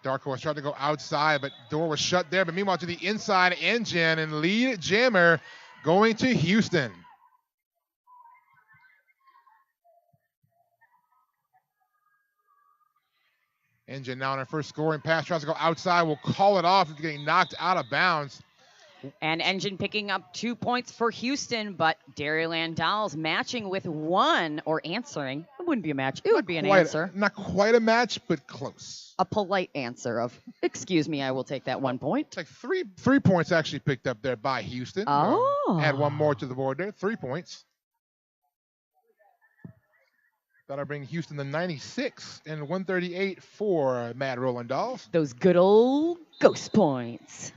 Speaker 1: Dark Horse tried to go outside, but door was shut there. But meanwhile, to the inside, Engine and lead jammer going to Houston. Engine now on her first scoring pass, tries to go outside, will call it off after getting knocked out of bounds.
Speaker 2: And Engine picking up 2 points for Houston, but Dairyland Dolls matching with 1, or answering. It wouldn't be a match. It would be an answer.
Speaker 1: Not quite a match, but close.
Speaker 2: A polite answer of, excuse me, I will take that 1 point.
Speaker 1: It's like three points actually picked up there by Houston.
Speaker 2: Oh.
Speaker 1: Add one more to the board there. 3 points. That'll bring Houston to 96 and 138 for Mad Rollin' Dolls.
Speaker 2: Those good old ghost points.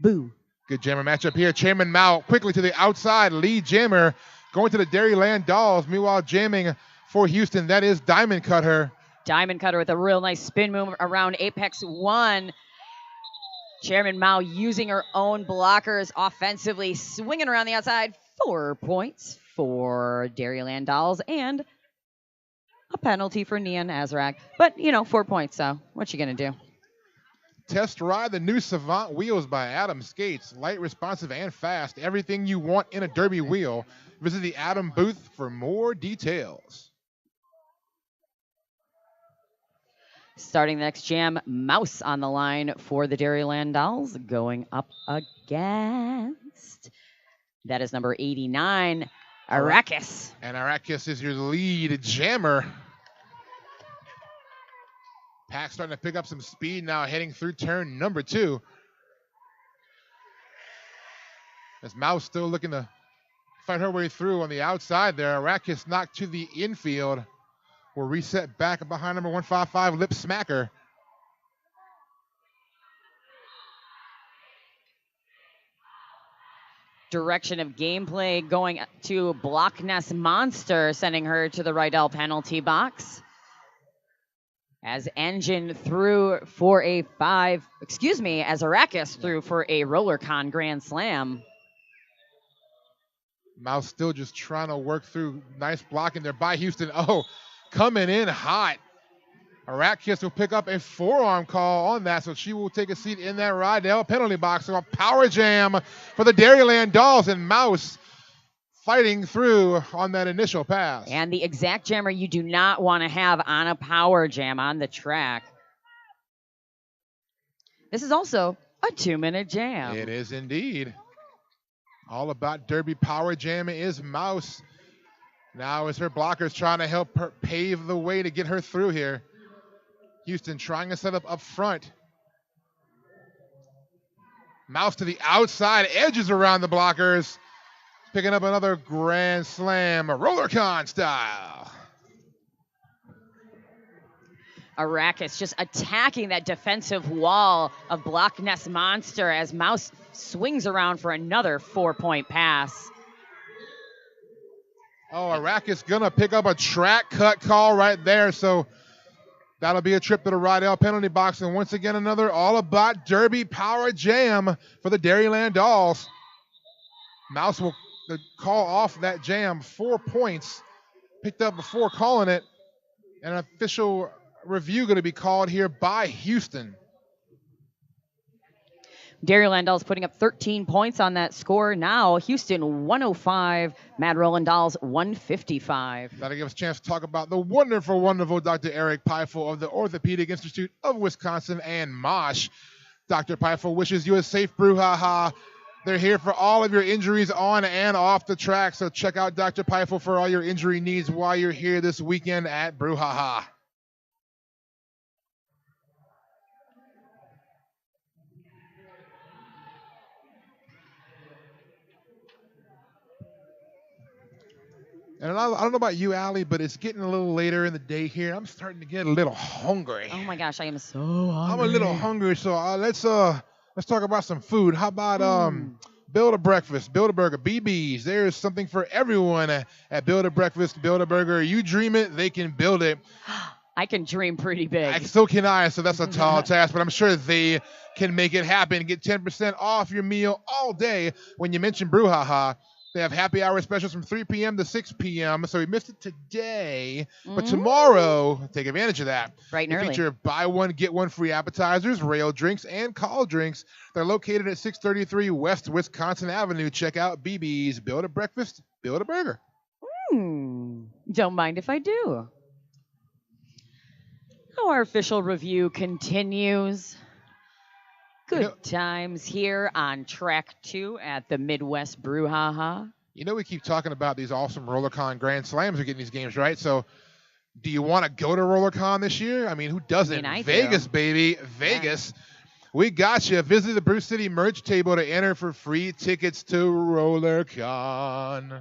Speaker 2: Boo.
Speaker 1: Good jammer matchup here. Chairman Mao quickly to the outside. Lead jammer going to the Dairyland Dolls. Meanwhile, jamming for Houston, that is Diamond Cutter.
Speaker 2: Diamond Cutter with a real nice spin move around Apex 1. Chairman Mao using her own blockers offensively, swinging around the outside. 4 points for Dairyland Dolls and a penalty for Neon Azrak. But, 4 points, so what you going to do?
Speaker 1: Test ride the new Savant wheels by Adam Skates. Light, responsive, and fast. Everything you want in a derby wheel. Visit the Adam booth for more details.
Speaker 2: Starting the next jam, Mouse on the line for the Dairyland Dolls, going up against, that is number 89, Arrakis.
Speaker 1: And Arrakis is your lead jammer. Pack starting to pick up some speed now, heading through turn number 2. As Mouse still looking to fight her way through on the outside there. Arrakis knocked to the infield. Will reset back behind number 155, Lip Smacker.
Speaker 2: Direction of gameplay going to Block Ness Monster, sending her to the Rydell penalty box. As Engine threw for a as Arrakis threw for a RollerCon Grand Slam.
Speaker 1: Mouse still just trying to work through. Nice blocking there by Houston. Oh, coming in hot. Arakis will pick up a forearm call on that, so she will take a seat in that Rydell penalty box. So a power jam for the Dairyland Dolls, and Mouse fighting through on that initial pass.
Speaker 2: And the exact jammer you do not want to have on a power jam on the track. This is also a 2-minute jam.
Speaker 1: It is indeed. All about Derby power jam is Mouse. Now as her blockers trying to help her pave the way to get her through here. Houston trying to set up front. Mouse to the outside, edges around the blockers. Picking up another grand slam, RollerCon style.
Speaker 2: Arakis just attacking that defensive wall of Block Nest Monster as Mouse swings around for another 4-point pass.
Speaker 1: Oh, Arakis gonna pick up a track cut call right there, so that'll be a trip to the Rydell penalty box, and once again another all about Derby power jam for the Dairyland Dolls. Mouse will call off that jam, 4 points picked up before calling it, and an official review going to be called here by Houston.
Speaker 2: Dairyland Dolls putting up 13 points on that score. Now Houston 105, Mad Rollin' Dolls 155.
Speaker 1: That'll give us a chance to talk about the wonderful, wonderful Dr. Eric Peifel of the Orthopedic Institute of Wisconsin and MOSH. Dr. Peifel wishes you a safe brouhaha. They're here for all of your injuries on and off the track, so check out Dr. Peifel for all your injury needs while you're here this weekend at Brouhaha. And I don't know about you, Allie, but it's getting a little later in the day here. I'm starting to get a little hungry.
Speaker 2: Oh my gosh, I am so hungry.
Speaker 1: I'm a little hungry, so let's talk about some food. How about Build a Breakfast, Build a Burger, BB's. There's something for everyone at Build a Breakfast, Build a Burger. You dream it, they can build it.
Speaker 2: I can dream pretty big.
Speaker 1: So can I, so that's a tall task, but I'm sure they can make it happen. Get 10% off your meal all day when you mention Brouhaha. They have happy hour specials from 3 p.m. to 6 p.m. So we missed it today, but tomorrow, take advantage of that.
Speaker 2: Bright and
Speaker 1: they
Speaker 2: early.
Speaker 1: feature buy one, get one free appetizers, rail drinks, and call drinks. They're located at 633 West Wisconsin Avenue. Check out BB's. Build a Breakfast, Build a Burger.
Speaker 2: Don't mind if I do. Our official review continues. Good times here on track 2 at the Midwest Brouhaha.
Speaker 1: You know, we keep talking about these awesome RollerCon Grand Slams are getting these games, right? So do you want to go to RollerCon this year? I mean, who doesn't?
Speaker 2: I
Speaker 1: Vegas,
Speaker 2: do.
Speaker 1: baby. Vegas. Yeah. We got you. Visit the Brew City merch table to enter for free tickets to RollerCon.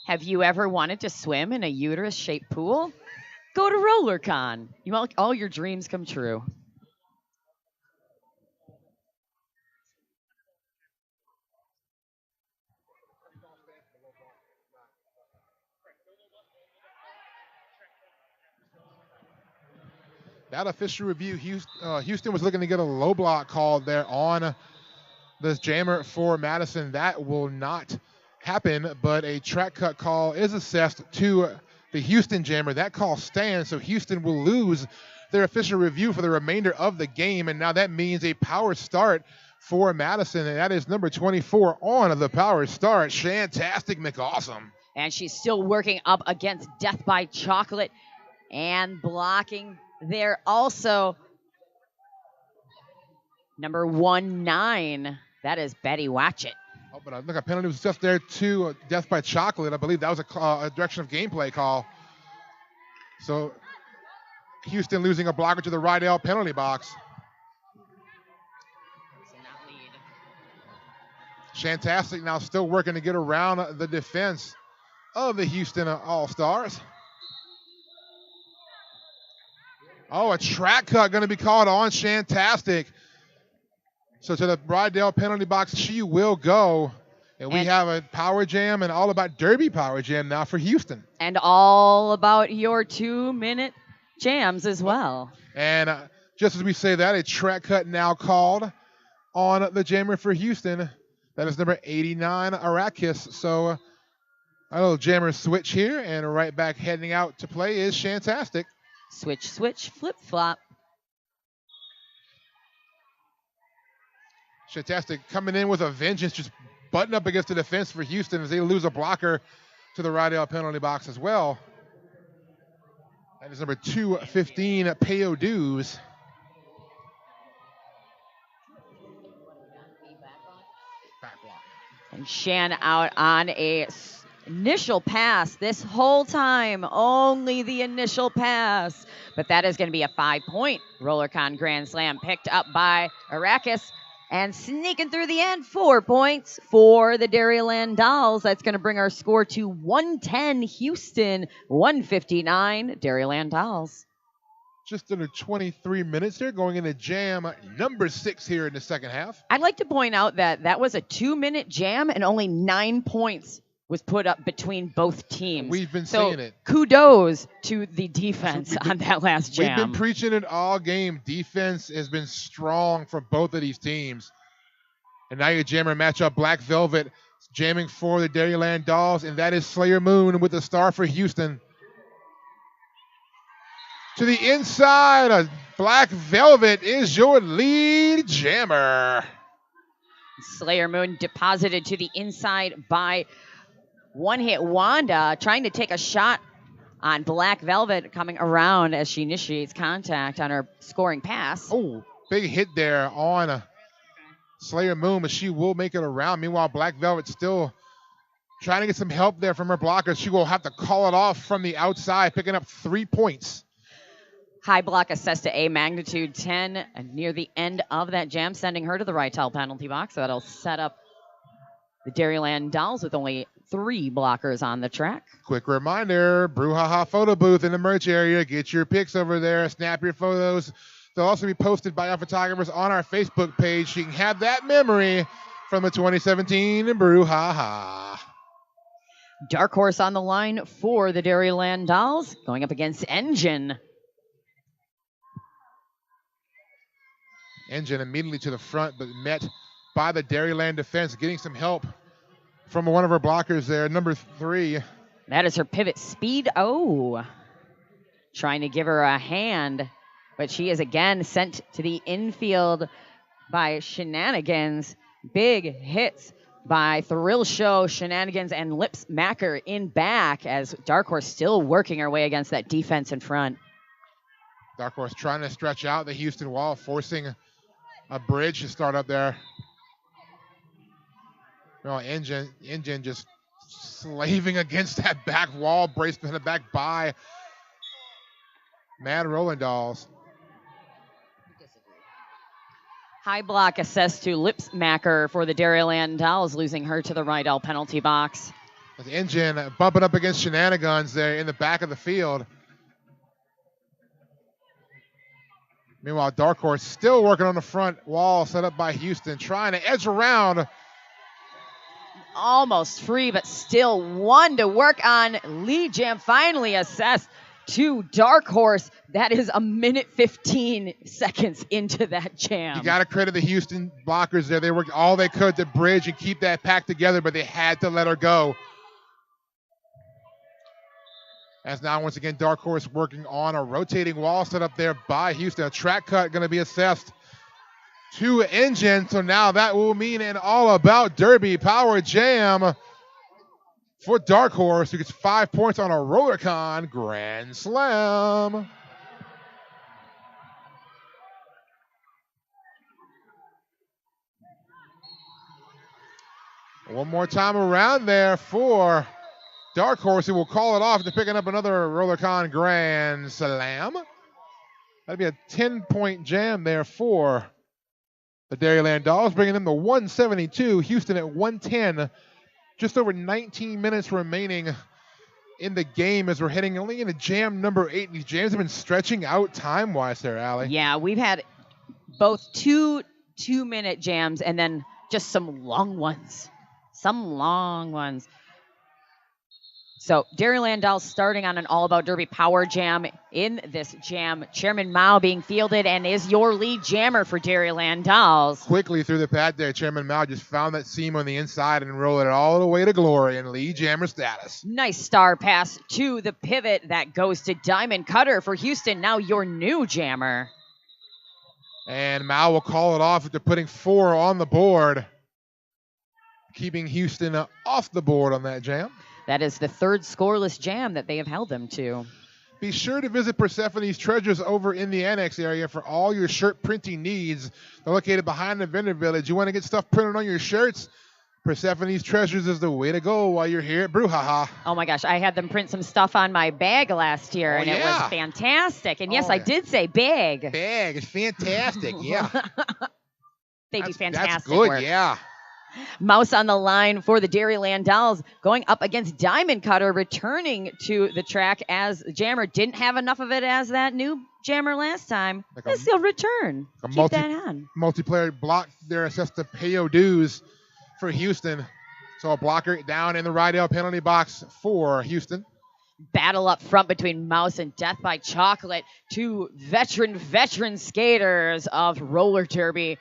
Speaker 2: Have you ever wanted to swim in a uterus-shaped pool? Go to RollerCon. You want all your dreams come true.
Speaker 1: That official review, Houston was looking to get a low block called there on this jammer for Madison. That will not happen, but a track cut call is assessed to the Houston jammer. That call stands, so Houston will lose their official review for the remainder of the game, and now that means a power start for Madison, and that is number 24 on the power start, Shantastic McAwesome.
Speaker 2: And she's still working up against Death by Chocolate and blocking there also. Number 19, that is Betty Watchett.
Speaker 1: Oh, but look, a penalty was just there to Death by Chocolate. I believe that was a direction of gameplay call. So Houston losing a blocker to the Rydell penalty box. Shantastic now still working to get around the defense of the Houston All-Stars. Oh, a track cut going to be called on Shantastic. So to the Rydell penalty box, she will go. And we have a power jam and all about Derby power jam now for Houston.
Speaker 2: And all about your 2-minute jams as well.
Speaker 1: And just as we say that, a track cut now called on the jammer for Houston. That is number 89, Arakis. So A little jammer switch here, and right back heading out to play is Shantastic.
Speaker 2: Switch, switch, flip, flop.
Speaker 1: Shantastic coming in with a vengeance, just butting up against the defense for Houston as they lose a blocker to the Rydell penalty box as well. That is number 215, Peo Dews. Back block.
Speaker 2: And Shan out on a initial pass this whole time. Only the initial pass. But that is going to be a 5-point RollerCon Grand Slam picked up by Arrakis. And sneaking through the end, 4 points for the Dairyland Dolls. That's going to bring our score to 110 Houston, 159 Dairyland Dolls.
Speaker 1: Just under 23 minutes here, going into jam number 6 here in the second half.
Speaker 2: I'd like to point out that was a 2-minute jam and only 9 points was put up between both teams.
Speaker 1: We've been seeing it.
Speaker 2: Kudos to the defense on that last jam.
Speaker 1: We've been preaching it all game. Defense has been strong for both of these teams. And now your jammer matchup, Black Velvet jamming for the Dairyland Dolls, and that is Slayer Moon with the star for Houston. To the inside, Black Velvet is your lead jammer.
Speaker 2: Slayer Moon deposited to the inside by One Hit Wanda, trying to take a shot on Black Velvet, coming around as she initiates contact on her scoring pass.
Speaker 1: Oh, big hit there on Slayer Moon, but she will make it around. Meanwhile, Black Velvet still trying to get some help there from her blockers. She will have to call it off from the outside, picking up 3 points.
Speaker 2: High block assessed to a magnitude 10 and near the end of that jam, sending her to the Rydell penalty box. So that'll set up the Dairyland Dolls with only 3 blockers on the track.
Speaker 1: Quick reminder, Brouhaha photo booth in the merch area. Get your pics over there. Snap your photos. They'll also be posted by our photographers on our Facebook page. So you can have that memory from the 2017 Brouhaha.
Speaker 2: Dark Horse on the line for the Dairyland Dolls, going up against Engine.
Speaker 1: Engine immediately to the front, but met by the Dairyland defense, getting some help from one of her blockers there, number 3.
Speaker 2: That is her pivot speed. Oh, trying to give her a hand, but she is again sent to the infield by Shenanigans. Big hits by Thrill Show, Shenanigans, and Lips Macker in back as Dark Horse still working her way against that defense in front.
Speaker 1: Dark Horse trying to stretch out the Houston wall, forcing a bridge to start up there. Well, Engine just slaving against that back wall, braced in the back by Mad Rolling Dolls.
Speaker 2: High block assessed to Lips Macker for the Dairyland Dolls, losing her to the Rydell penalty box.
Speaker 1: With Engine bumping up against Shenanigans there in the back of the field. Meanwhile, Dark Horse still working on the front wall set up by Houston, trying to edge around.
Speaker 2: Almost free, but still 1 to work on. Lead jam finally assessed to Dark Horse. That is 1:15 into that jam.
Speaker 1: You got to credit the Houston blockers there. They worked all they could to bridge and keep that pack together, but they had to let her go. As now, once again, Dark Horse working on a rotating wall set up there by Houston. A track cut going to be assessed to Engine. So now that will mean an all-about Derby power jam for Dark Horse, who gets 5 points on a RollerCon Grand Slam. One more time around there for Dark Horse, who will call it off after picking up another RollerCon Grand Slam. That'd be a 10-point jam there for the Dairyland Dolls, bringing them to 172. Houston at 110. Just over 19 minutes remaining in the game as we're heading only into jam number 8. These jams have been stretching out time-wise there, Allie.
Speaker 2: Yeah, we've had both 2-minute jams and then just some long ones. So Dairyland Dolls starting on an All About Derby Power Jam. In this jam, Chairman Mao being fielded and is your lead jammer for Dairyland Dolls.
Speaker 1: Quickly through the pad there, Chairman Mao just found that seam on the inside and rolled it all the way to glory in lead jammer status.
Speaker 2: Nice star pass to the pivot that goes to Diamond Cutter for Houston, now your new jammer.
Speaker 1: And Mao will call it off after putting 4 on the board, keeping Houston off the board on that jam.
Speaker 2: That is the third scoreless jam that they have held them to.
Speaker 1: Be sure to visit Persephone's Treasures over in the annex area for all your shirt printing needs. They're located behind the vendor village. You want to get stuff printed on your shirts? Persephone's Treasures is the way to go while you're here at Brouhaha.
Speaker 2: Oh my gosh, I had them print some stuff on my bag last year, and it was fantastic. And yes, I did say bag.
Speaker 1: Bag is fantastic, yeah.
Speaker 2: They do fantastic
Speaker 1: That's good,
Speaker 2: work.
Speaker 1: yeah.
Speaker 2: Mouse on the line for the Dairyland Dolls, going up against Diamond Cutter, returning to the track as Jammer didn't have enough of it as that new Jammer last time. This will return. Keep that on.
Speaker 1: Multiplayer block there assessed to Payo dues for Houston. So a blocker down in the Rydell penalty box for Houston.
Speaker 2: Battle up front between Mouse and Death by Chocolate, two veteran skaters of roller derby.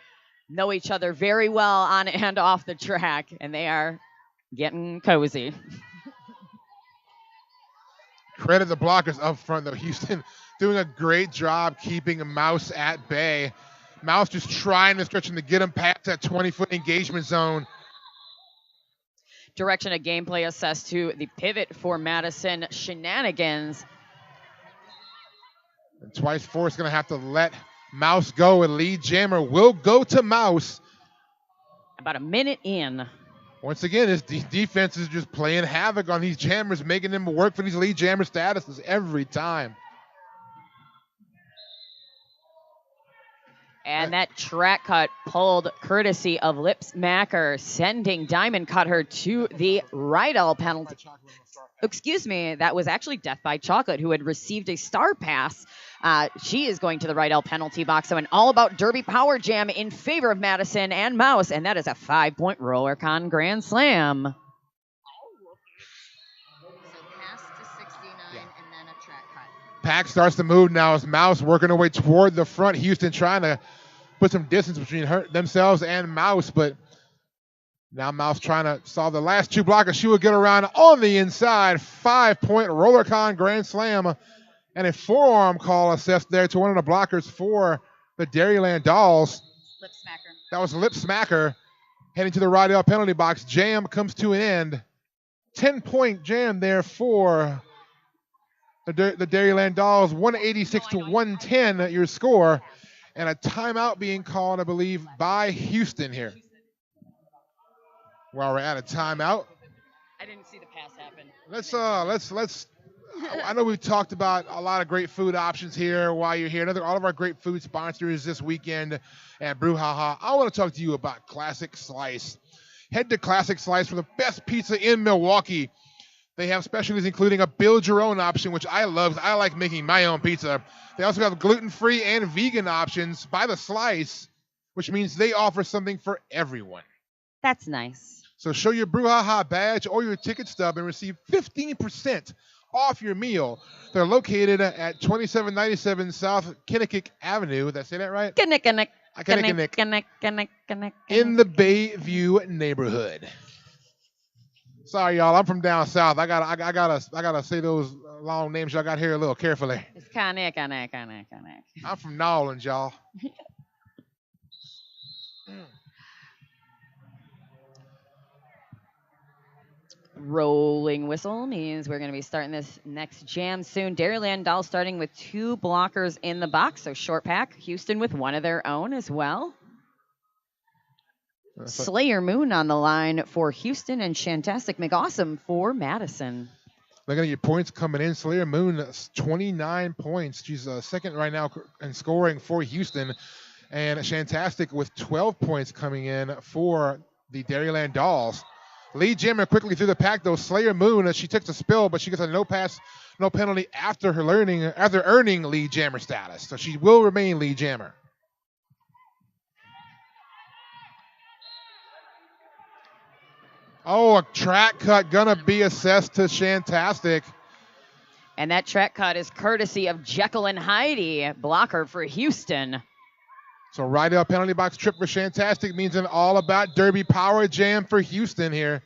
Speaker 2: Know each other very well on and off the track, and they are getting cozy.
Speaker 1: Credit the blockers up front, though. Houston doing a great job keeping Mouse at bay. Mouse just trying to stretch him to get him past that 20-foot engagement zone.
Speaker 2: Direction of gameplay assessed to the pivot for Madison. Shenanigans.
Speaker 1: And Twice Force going to have to let Mouse go, and lead jammer will go to Mouse.
Speaker 2: About a minute in.
Speaker 1: Once again, his defense is just playing havoc on these jammers, making them work for these lead jammer statuses every time.
Speaker 2: And that track cut pulled courtesy of Lips Macker, sending Diamond Cutter to the Rydell penalty. Excuse me, that was actually Death by Chocolate, who had received a star pass. She is going to the Rydell penalty box. So an all-about derby power jam in favor of Madison and Mouse, and that is a 5-point roller con grand slam.
Speaker 3: So pass to 69 and then a track cut.
Speaker 1: Pack starts to move now as Mouse working her way toward the front. Houston trying to put some distance between themselves and Mouse, but now Mouse trying to solve the last two blockers. She will get around on the inside. 5-point roller con grand slam. And a forearm call assessed there to one of the blockers for the Dairyland Dolls.
Speaker 3: Lip smacker.
Speaker 1: That was Lip Smacker heading to the Rydell penalty box. Jam comes to an end. 10-point jam there for the Dairyland Dolls. 186 to 110 your score. And a timeout being called, I believe, by Houston here. While we're at a timeout.
Speaker 2: I didn't see the pass happen.
Speaker 1: Let's I know we've talked about a lot of great food options here while you're here. All of our great food sponsors this weekend at Brouhaha. I want to talk to you about Classic Slice. Head to Classic Slice for the best pizza in Milwaukee. They have specialties including a build your own option, which I love. I like making my own pizza. They also have gluten-free and vegan options by the slice, which means they offer something for everyone.
Speaker 2: That's nice.
Speaker 1: So show your Brouhaha badge or your ticket stub and receive 15% off your meal. They're located at 2797 South Kinnikick Avenue. Did I say that right?
Speaker 2: Kinnick.
Speaker 1: In the Bayview neighborhood. Sorry, y'all. I'm from down south. I gotta say those long names y'all got here a little carefully.
Speaker 2: It's Kinnick.
Speaker 1: I'm from Nolans, y'all.
Speaker 2: Rolling whistle means we're going to be starting this next jam soon. Dairyland Dolls starting with two blockers in the box. So short pack, Houston with one of their own as well. Slayer Moon on the line for Houston and Shantastic McAwesome for Madison.
Speaker 1: Looking at your points coming in, Slayer Moon, 29 points. She's second right now in scoring for Houston. And Shantastic with 12 points coming in for the Dairyland Dolls. Lead jammer quickly through the pack, though. Slayer Moon, she takes a spill, but she gets a no pass, no penalty after earning lead jammer status. So she will remain lead jammer. Oh, a track cut gonna be assessed to Shantastic.
Speaker 2: And that track cut is courtesy of Jekyll and Heidi, blocker for Houston.
Speaker 1: So Rydell penalty box trip for Shantastic means an all-about Derby power jam for Houston here.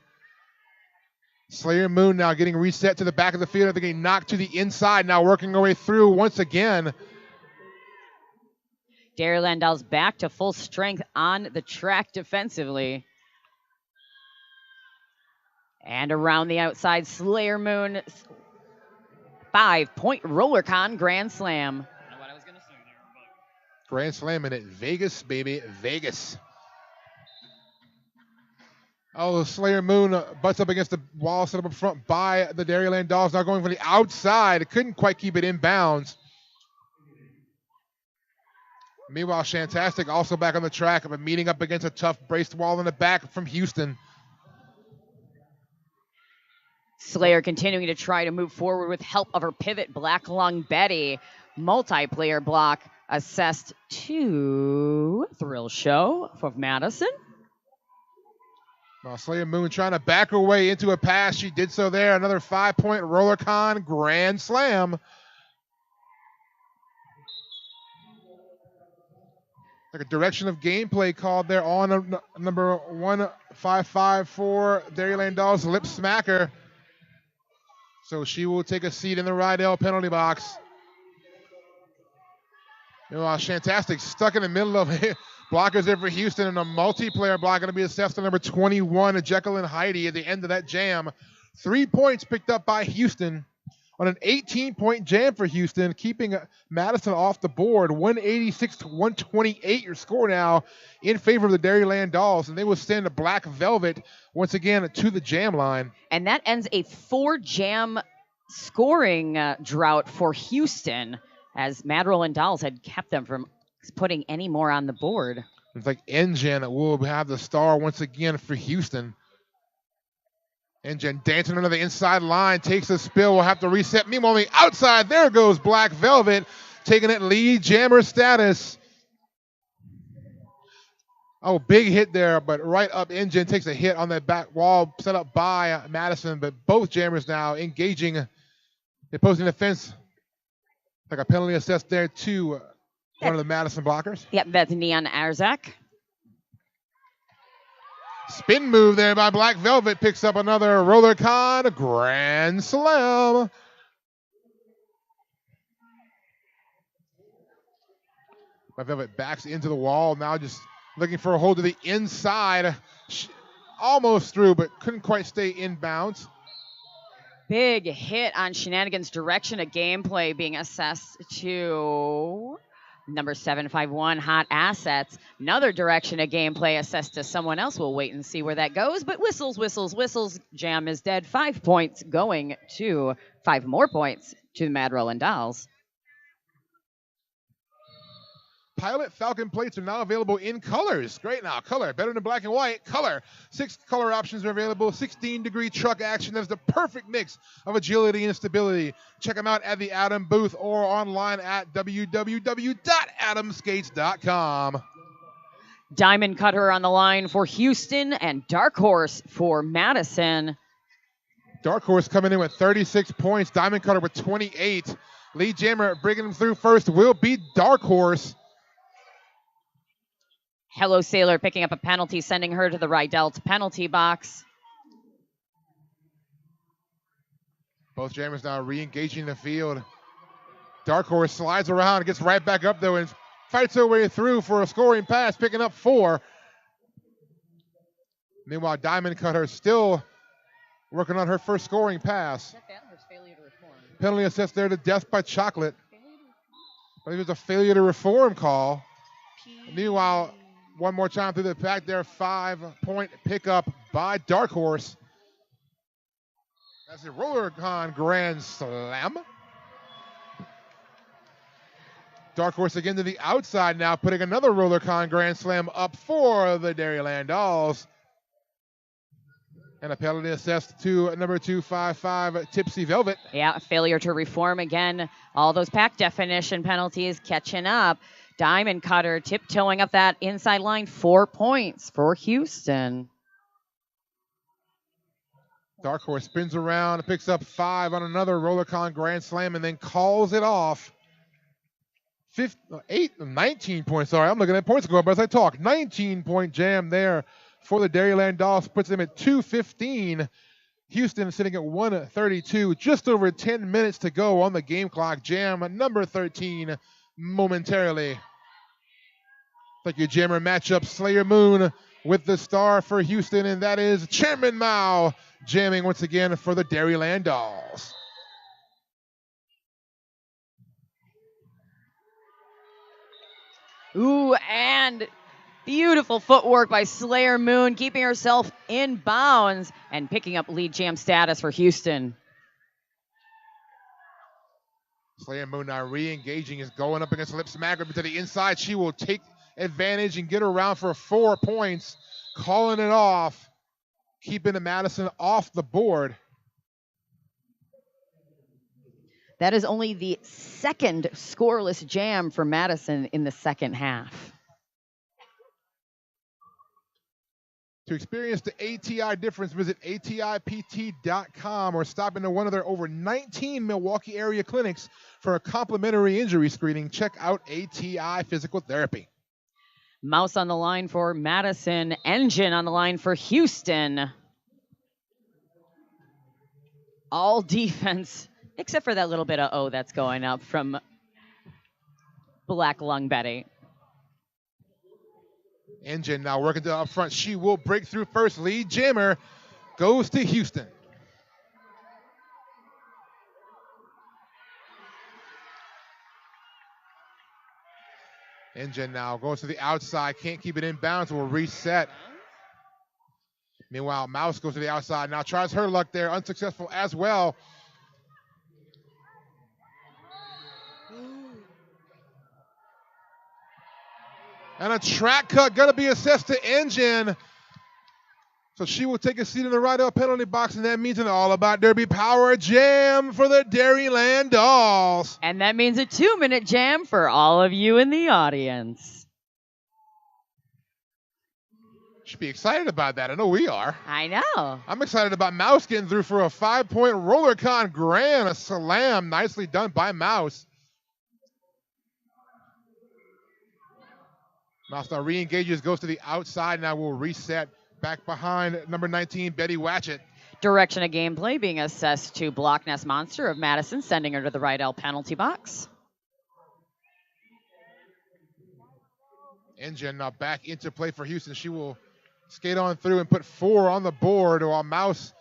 Speaker 1: Slayer Moon now getting reset to the back of the field. They're getting knocked to the inside, now working their way through once again.
Speaker 2: Dairyland Dolls back to full strength on the track defensively. And around the outside, Slayer Moon, 5-point roller con grand slam. I don't know what I was going to say there, but
Speaker 1: Grand slam in it. Vegas, baby, Vegas. Oh, Slayer Moon butts up against the wall set up front by the Dairyland Dolls. Now going from the outside. Couldn't quite keep it in bounds. Meanwhile, Shantastic also back on the track, but meeting up against a tough braced wall in the back from Houston.
Speaker 2: Slayer continuing to try to move forward with help of her pivot, Black Lung Betty. Multiplayer block assessed to Thrill Show for Madison.
Speaker 1: Well, Slayer Moon trying to back her way into a pass. She did so there. Another 5-point roller con grand slam. Like a direction of gameplay called there on number 155 for Dairyland Dolls, Lip Smacker. So she will take a seat in the Rydell penalty box. Meanwhile, Shantastic stuck in the middle of blockers there for Houston, and a multiplayer block going to be assessed to number 21, Jekyll and Heidi at the end of that jam. 3 points picked up by Houston on an 18-point jam for Houston, keeping Madison off the board. 186 to 128 your score now in favor of the Dairyland Dolls, and they will send a Black Velvet once again to the jam line.
Speaker 2: And that ends a 4-jam scoring drought for Houston, as Madroll and Dolls had kept them from putting any more on the board.
Speaker 1: It's like Engine will have the star once again for Houston. Engine dancing under the inside line, takes a spill, will have to reset. Meanwhile, on the outside, there goes Black Velvet, taking it lead jammer status. Oh, big hit there, but right up Engine takes a hit on that back wall set up by Madison, but both jammers now engaging the opposing defense. Like a penalty assessed there to one of the Madison blockers.
Speaker 2: Yep, that's Neon Arzak.
Speaker 1: Spin move there by Black Velvet, picks up another roller con grand slam. Black Velvet backs into the wall, now just looking for a hold to the inside. Almost through, but couldn't quite stay in bounds.
Speaker 2: Big hit on Shenanigans direction of gameplay being assessed to number 751, Hot Assets. Another direction of gameplay assessed to someone else. We'll wait and see where that goes. But whistles, whistles, whistles. Jam is dead. 5 points going to 5 more points to the Madroll and Dolls.
Speaker 1: Pilot Falcon plates are now available in colors. Great now. Color, better than black and white. Color. 6 color options are available. 16-degree truck action. That is the perfect mix of agility and stability. Check them out at the Atom booth or online at www.atomskates.com.
Speaker 2: Diamond Cutter on the line for Houston and Dark Horse for Madison.
Speaker 1: Dark Horse coming in with 36 points. Diamond Cutter with 28. Lead jammer bringing him through first will be Dark Horse.
Speaker 2: Hello Sailor picking up a penalty, sending her to the Rydell penalty box.
Speaker 1: Both jammers now re-engaging the field. Dark Horse slides around, gets right back up though, and fights her way through for a scoring pass, picking up 4. Meanwhile, Diamond Cutter still working on her first scoring pass. Penalty assessed there to death by Chocolate. I think it was a failure to reform call. Meanwhile, one more time through the pack there, 5-point pickup by Dark Horse. That's a roller con grand slam. Dark Horse again to the outside now, putting another roller con grand slam up for the Dairyland Dolls. And a penalty assessed to number 255, Tipsy Velvet.
Speaker 2: Yeah, failure to reform again. All those pack definition penalties catching up. Diamond Cutter tiptoeing up that inside line. 4 points for Houston.
Speaker 1: Dark Horse spins around, picks up 5 on another Rollercon Grand Slam, and then calls it off. 19 points. Sorry, I'm looking at points going as I talk. 19-point jam there for the Dairyland Dolls. Puts them at 215. Houston sitting at 132. Just over 10 minutes to go on the game clock. Jam number 13 momentarily. Thank you, Jammer. Matchup Slayer Moon with the star for Houston, and that is Chairman Mao jamming once again for the Dairyland Dolls.
Speaker 2: Ooh, and beautiful footwork by Slayer Moon, keeping herself in bounds and picking up lead jam status for Houston.
Speaker 1: Slayer Moon now re-engaging, is going up against Lip Smacker to the inside. She will take advantage and get around for 4 points, calling it off, keeping the Madison off the board.
Speaker 2: That is only the second scoreless jam for Madison in the second half.
Speaker 1: To experience the ATI difference, visit ATIPT.com or stop into one of their over 19 Milwaukee area clinics for a complimentary injury screening. Check out ATI Physical Therapy.
Speaker 2: Mouse on the line for Madison, Engine on the line for Houston. All defense, except for that little bit of O that's going up from Black Lung Betty.
Speaker 1: Engine now working to up front. She will break through first. Lead jammer goes to Houston. Engine now goes to the outside. Can't keep it in bounds. Will reset. Meanwhile, Mouse goes to the outside. Now tries her luck there. Unsuccessful as well. And a track cut going to be assessed to Engine. So she will take a seat in the right up penalty box, and that means an All About Derby Power Jam for the Dairyland Dolls.
Speaker 2: And that means a 2-minute jam for all of you in the audience.
Speaker 1: Should be excited about that. I know we are.
Speaker 2: I know.
Speaker 1: I'm excited about Mouse getting through for a 5-point Rollercon Grand Slam. Nicely done by Mouse. Mouse now re-engages, goes to the outside. Now will reset back behind number 19, Betty Watchett.
Speaker 2: Direction of gameplay being assessed to Block Nest Monster of Madison, sending her to the right L penalty box.
Speaker 1: Engine now back into play for Houston. She will skate on through and put 4 on the board, while Mouse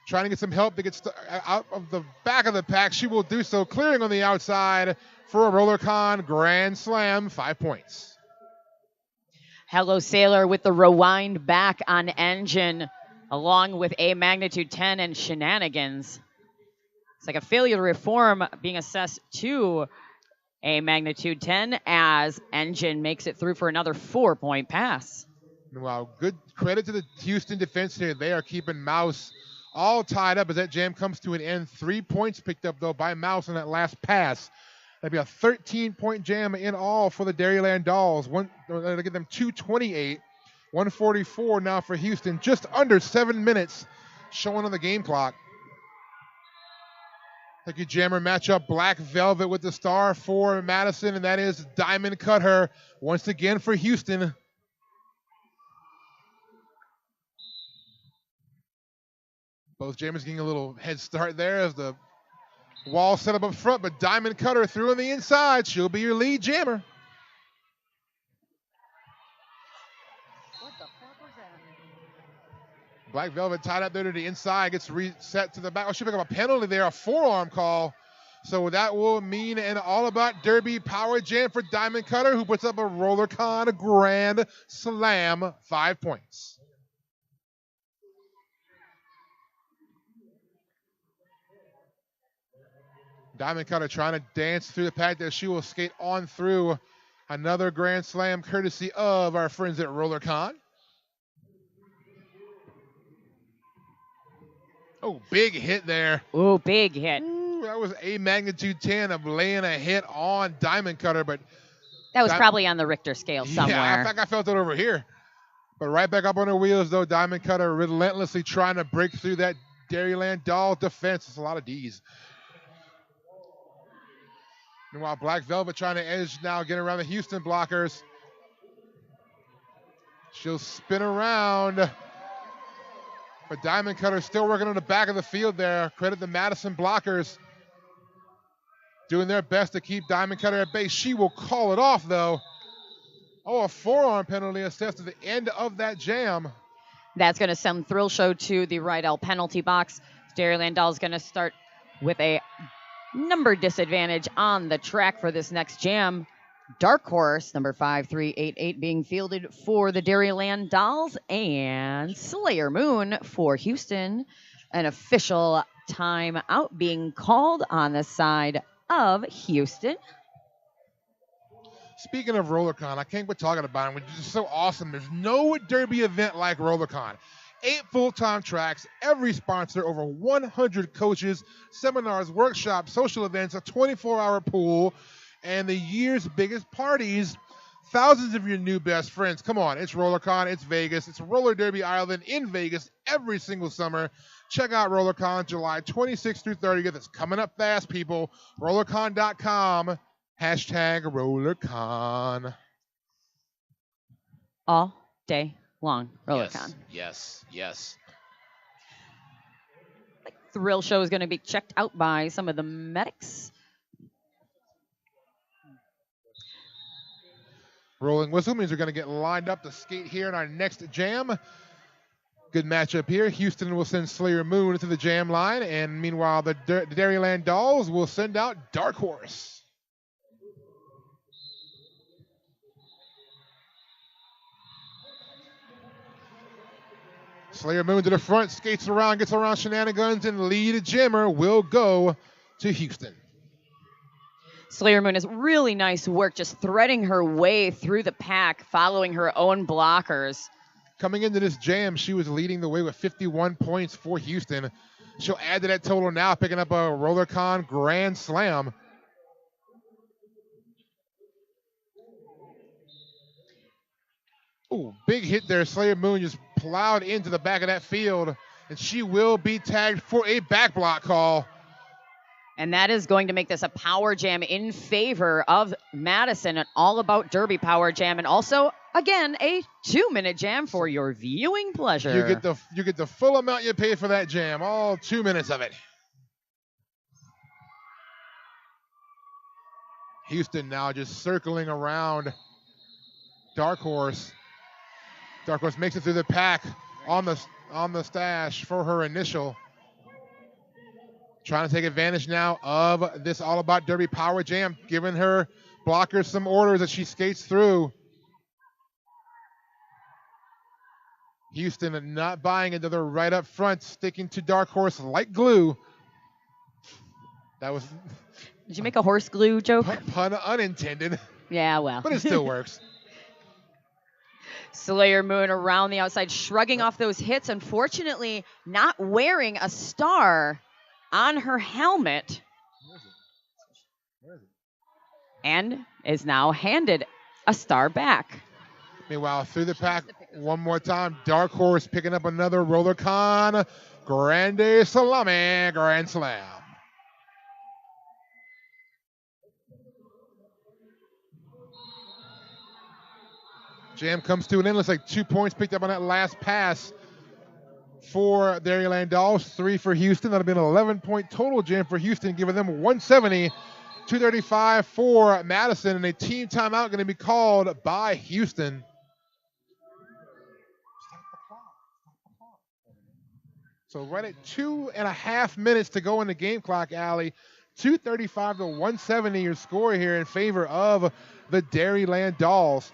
Speaker 1: trying to get some help to get out of the back of the pack. She will do so, clearing on the outside for a Rollercon Grand Slam, 5 points.
Speaker 2: Hello Sailor with the rewind back on Engine, along with a magnitude 10 and Shenanigans. It's like a failure to reform being assessed to a magnitude 10 as Engine makes it through for another 4-point pass.
Speaker 1: Wow, good credit to the Houston defense here. They are keeping Mouse all tied up as that jam comes to an end. 3 points picked up, though, by Mouse on that last pass. That'd be a 13-point jam in all for the Dairyland Dolls. That'll get them 228. 144 now for Houston. Just under 7 minutes showing on the game clock. Thank you, Jammer. Matchup Black Velvet with the star for Madison, and that is Diamond Cutter once again for Houston. Both jammers getting a little head start there as the wall set up front, but Diamond Cutter through on the inside. She'll be your lead jammer.
Speaker 3: What the fuck was that?
Speaker 1: Black Velvet tied up there to the inside, gets reset to the back. Oh, she picked up a penalty there, a forearm call. So that will mean an All About Derby Power Jam for Diamond Cutter, who puts up a Rollercon Grand Slam, 5 points. Diamond Cutter trying to dance through the pack there. She will skate on through another Grand Slam courtesy of our friends at Rollercon. Oh, big hit there.
Speaker 2: Ooh, big hit.
Speaker 1: Ooh, that was a magnitude 10 of laying a hit on Diamond Cutter, but
Speaker 2: That was probably on the Richter scale somewhere.
Speaker 1: yeah, in fact, I felt it over here. But right back up on her wheels, though, Diamond Cutter relentlessly trying to break through that Dairyland Dolls defense. It's a lot of D's. Meanwhile, Black Velvet trying to edge now, get around the Houston blockers. She'll spin around. But Diamond Cutter still working on the back of the field there. Credit the Madison blockers. Doing their best to keep Diamond Cutter at bay. She will call it off, though. Oh, a forearm penalty assessed at the end of that jam.
Speaker 2: That's going to send Thrill Show to the Rydell penalty box. Dairyland Dolls going to start with a number disadvantage on the track for this next jam. Dark Horse, number 5388, being fielded for the Dairyland Dolls, and Slayer Moon for Houston. An official timeout being called on the side of Houston.
Speaker 1: Speaking of RollerCon, I can't quit talking about it, which is so awesome. There's no derby event like RollerCon. 8 full-time tracks, every sponsor, over 100 coaches, seminars, workshops, social events, a 24-hour pool, and the year's biggest parties. Thousands of your new best friends. Come on, it's RollerCon, it's Vegas, it's Roller Derby Island in Vegas every single summer. Check out RollerCon July 26th through 30th. It's coming up fast, people. RollerCon.com. #RollerCon.
Speaker 2: All day long, RollerCon.
Speaker 4: Yes.
Speaker 2: Thrill Show is going to be checked out by some of the medics.
Speaker 1: Rolling whistle means we're going to get lined up to skate here in our next jam. Good matchup here. Houston will send Slayer Moon into the jam line, and meanwhile, the Dairyland Dolls will send out Dark Horse. Slayer Moon to the front, skates around, gets around shenanigans, and lead jammer will go to Houston.
Speaker 2: Slayer Moon is really nice work, just threading her way through the pack, following her own blockers.
Speaker 1: Coming into this jam, she was leading the way with 51 points for Houston. She'll add to that total now, picking up a RollerCon Grand Slam. Ooh, big hit there. Slayer Moon just plowed into the back of that field, and she will be tagged for a back block call.
Speaker 2: And that is going to make this a power jam in favor of Madison, an all-about Derby power jam, and also, again, a 2-minute jam for your viewing pleasure.
Speaker 1: You get the full amount you pay for that jam, all 2 minutes of it. Houston now just circling around Dark Horse. Dark Horse makes it through the pack on the stash for her initial. Trying to take advantage now of this All About Derby power jam, giving her blockers some orders as she skates through. Houston not buying into the right up front, sticking to Dark Horse like glue. That was...
Speaker 2: Did you make a horse glue joke?
Speaker 1: Pun unintended.
Speaker 2: Yeah, well.
Speaker 1: But it still works.
Speaker 2: Slayer Moon around the outside, shrugging off those hits. Unfortunately, not wearing a star on her helmet.
Speaker 1: Where is it?
Speaker 2: And is now handed a star back.
Speaker 1: Meanwhile, through the pack one more time, Dark Horse picking up another RollerCon Grande Salami Grand Slam. Jam comes to an end. Looks like 2 points picked up on that last pass for Dairyland Dolls, 3 for Houston. That'll be an 11-point total jam for Houston, giving them 170, 235 for Madison, and a team timeout going to be called by Houston. So right at 2.5 minutes to go in the game clock, Allie. 235 to 170 your score here in favor of the Dairyland Dolls.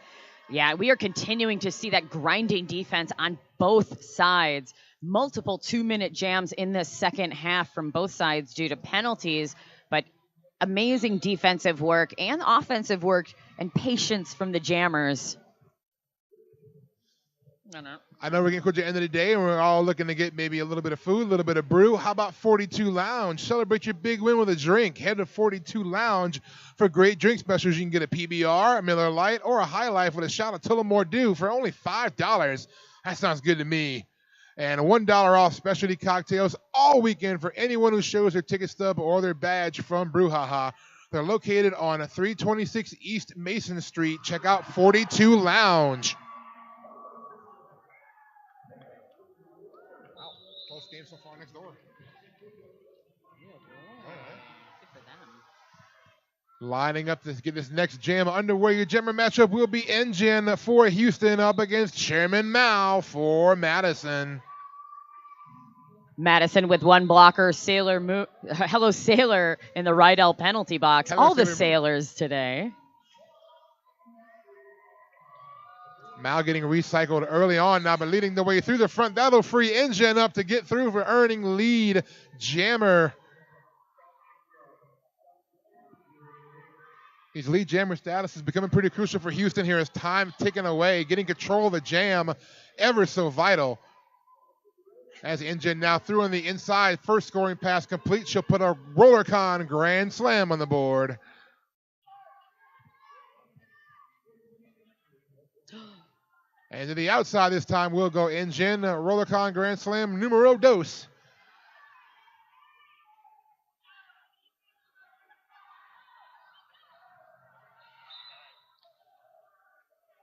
Speaker 2: Yeah, we are continuing to see that grinding defense on both sides. Multiple 2-minute jams in the second half from both sides due to penalties, but amazing defensive work and offensive work and patience from the jammers.
Speaker 1: I know we're getting close to the end of the day, and we're all looking to get maybe a little bit of food, a little bit of brew. How about 42 Lounge? Celebrate your big win with a drink. Head to 42 Lounge for great drink specials. You can get a PBR, a Miller Lite, or a High Life with a shot of Tullamore Dew for only $5. That sounds good to me. And $1 off specialty cocktails all weekend for anyone who shows their ticket stub or their badge from Brouhaha. They're located on 326 East Mason Street. Check out 42 Lounge. Wow, close game so far next door.
Speaker 3: Good for them.
Speaker 1: Lining up to get this next jam underway. Your jammer matchup will be Engine for Houston up against Chairman Mao for Madison.
Speaker 2: Madison with one blocker. Hello, Sailor in the Rydell penalty box.
Speaker 1: Hello,
Speaker 2: All the
Speaker 1: Sailor.
Speaker 2: Sailors today.
Speaker 1: Mao getting recycled early on now, but leading the way through the front. That'll free Engine up to get through for earning lead jammer. His lead jammer status is becoming pretty crucial for Houston here as time ticking away. Getting control of the jam ever so vital. As Engine now through on the inside, first scoring pass complete. She'll put a RollerCon grand slam on the board. And to the outside this time will go Engine. RollerCon grand slam numero dos.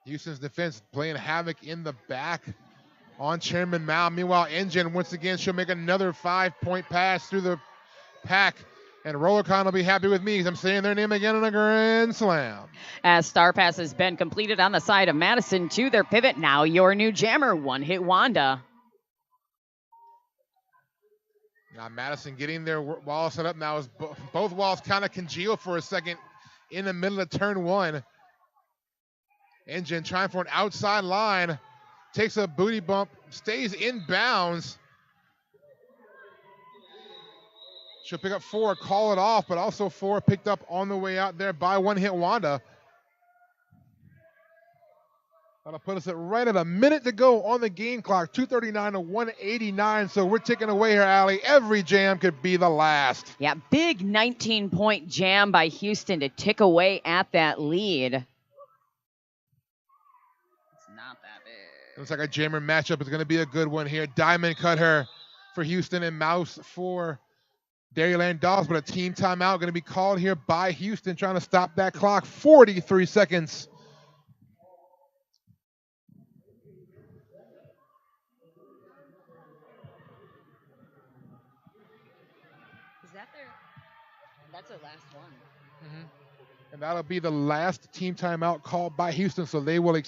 Speaker 1: Houston's defense playing havoc in the back on Chairman Mao. Meanwhile, Engine, once again, she'll make another 5-point pass through the pack. And RollerCon will be happy with me because I'm saying their name again on a grand slam.
Speaker 2: As Star Pass has been completed on the side of Madison to their pivot. Now your new jammer, One Hit Wanda.
Speaker 1: Now Madison getting their wall set up now as both walls kind of congeal for a second in the middle of turn one. Engine trying for an outside line. Takes a booty bump, stays in bounds. She'll pick up 4, call it off, but also 4 picked up on the way out there by One Hit Wanda. That'll put us at right at a minute to go on the game clock, 239 to 189. So we're ticking away here, Allie. Every jam could be the last.
Speaker 2: Yeah, big 19-point jam by Houston to tick away at that lead.
Speaker 3: It's not that big.
Speaker 1: Looks like our jammer matchup is going to be a good one here. Diamond Cutter for Houston and Mouse for Dairyland Dolls, but a team timeout going to be called here by Houston, trying to stop that clock. 43 seconds.
Speaker 3: Is that their? That's their last one.
Speaker 1: Mm-hmm. And that'll be the last team timeout called by Houston, so they will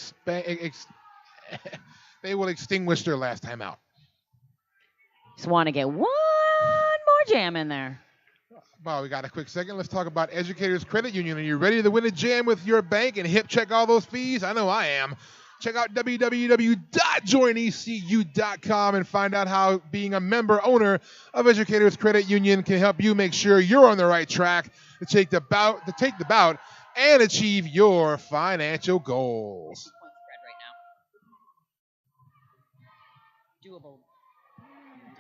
Speaker 1: they will extinguish their last timeout.
Speaker 2: Just want to get one more jam in there.
Speaker 1: Well, we got a quick second. Let's talk about Educators Credit Union. Are you ready to win a jam with your bank and hip check all those fees? I know I am. Check out www.joinecu.com and find out how being a member owner of Educators Credit Union can help you make sure you're on the right track to take the bout and achieve your financial goals.
Speaker 3: 2-point spread right now. Doable.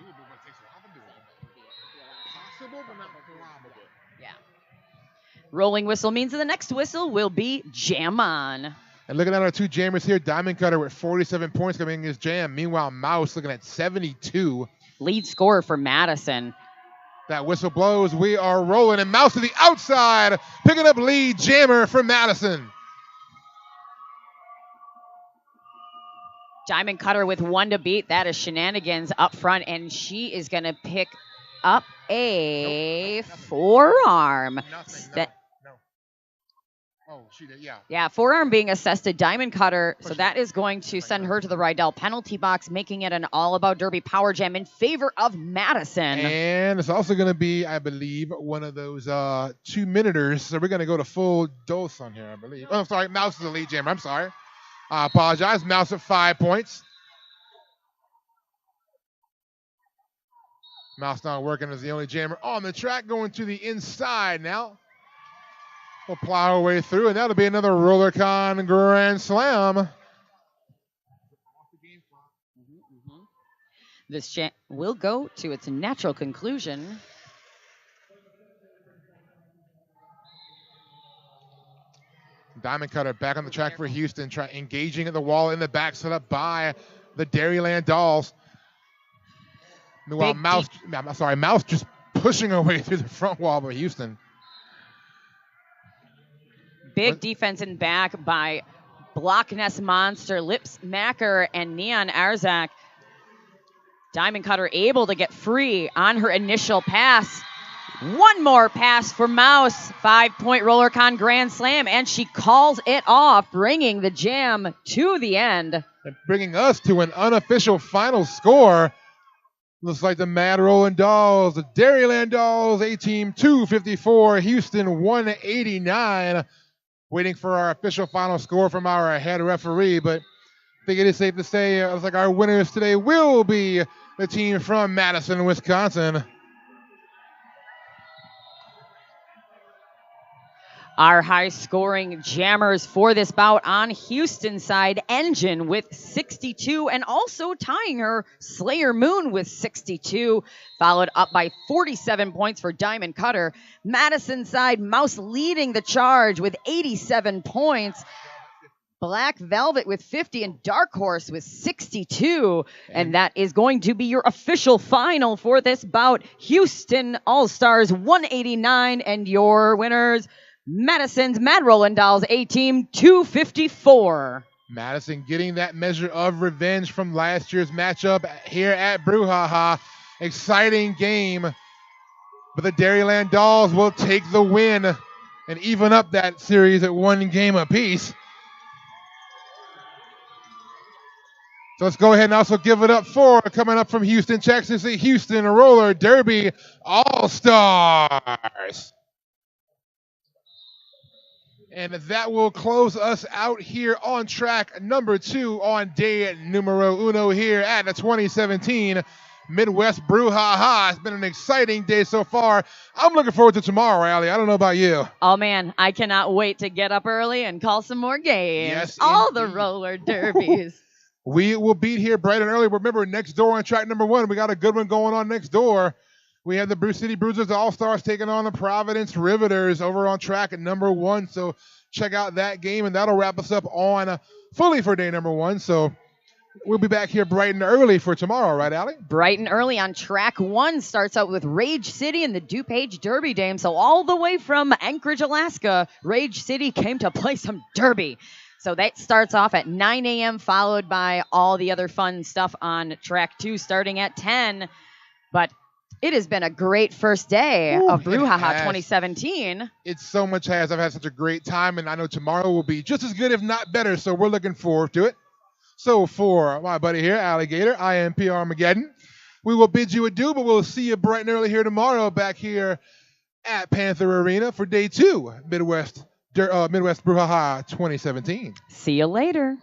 Speaker 1: Doable, but it takes a while to do it.
Speaker 3: It'd be a lot.
Speaker 1: Possible, but not probable.
Speaker 3: Yeah.
Speaker 2: Rolling whistle means the next whistle will be jam on.
Speaker 1: And looking at our two jammers here, Diamond Cutter with 47 points coming in his jam. Meanwhile, Mouse looking at 72.
Speaker 2: Lead scorer for Madison.
Speaker 1: That whistle blows. We are rolling. And Mouse to the outside, picking up lead jammer for Madison.
Speaker 2: Diamond Cutter with 1 to beat. That is Shenanigans up front, and she is going to pick up a forearm.
Speaker 1: Nothing.
Speaker 2: That-
Speaker 1: No. Oh, she did. Yeah.
Speaker 2: Yeah, forearm being assessed to Diamond Cutter, so
Speaker 1: Push
Speaker 2: that is going to send her to the Rydell penalty box, making it an all-about Derby power jam in favor of Madison.
Speaker 1: And it's also going to be, I believe, one of those 2-minuters. So we're going to go to full dose on here, I believe. Oh, I'm sorry. Mouse is the lead jammer. I'm sorry. I apologize. Mouse at 5 points. Mouse not working as the only jammer on the track, going to the inside now. We'll plow our way through, and that'll be another RollerCon Grand Slam.
Speaker 2: This jam will go to its natural conclusion.
Speaker 1: Diamond Cutter back on the track for Houston, engaging at the wall in the back, set up by the Dairyland Dolls. Meanwhile, Mouse just pushing her way through the front wall of Houston.
Speaker 2: Big defense in back by Blockness Monster, Lips Macker, and Neon Arzak. Diamond Cutter able to get free on her initial pass. One more pass for Mouse. 5-point Rollercon Grand Slam, and she calls it off, bringing the jam to the end.
Speaker 1: And bringing us to an unofficial final score. Looks like the Mad Rolling Dolls, the Dairyland Dolls, A-Team 254, Houston 189. Waiting for our official final score from our head referee, but I think it is safe to say looks like our winners today will be the team from Madison, Wisconsin.
Speaker 2: Our high-scoring jammers for this bout on Houston side, Engine with 62, and also tying her, Slayer Moon with 62, followed up by 47 points for Diamond Cutter. Madison side, Mouse leading the charge with 87 points. Black Velvet with 50 and Dark Horse with 62. And that is going to be your official final for this bout. Houston All-Stars 189 and your winners, Madison's Mad Rollin' Dolls A-Team 254.
Speaker 1: Madison getting that measure of revenge from last year's matchup here at Brouhaha. Exciting game. But the Dairyland Dolls will take the win and even up that series at one game apiece. So let's go ahead and also give it up for coming up from Houston, Texas, the Houston Roller Derby All-Stars. And that will close us out here on track number 2 on day numero uno here at the 2017 Midwest Brouhaha. It's been an exciting day so far. I'm looking forward to tomorrow, Allie. I don't know about you.
Speaker 2: Oh, man, I cannot wait to get up early and call some more games.
Speaker 1: Yes,
Speaker 2: all
Speaker 1: indeed.
Speaker 2: the roller derbies.
Speaker 1: We will be here bright and early. Remember, next door on track number 1, we got a good one going on next door. We have the Brew City Bruisers All-Stars taking on the Providence Riveters over on track at number 1. So check out that game, and that'll wrap us up on fully for day number 1. So we'll be back here bright and early for tomorrow, right, Allie?
Speaker 2: Bright and early on track 1 starts out with Rage City and the DuPage Derby Dame. So all the way from Anchorage, Alaska, Rage City came to play some derby. So that starts off at 9 a.m., followed by all the other fun stuff on track 2 starting at 10. But it has been a great first day of Brouhaha 2017.
Speaker 1: It so much has. I've had such a great time, and I know tomorrow will be just as good, if not better, so we're looking forward to it. So for my buddy here, Alligator, I am PR Armageddon. We will bid you adieu, but we'll see you bright and early here tomorrow back here at Panther Arena for day 2, Midwest Brouhaha 2017.
Speaker 2: See you later.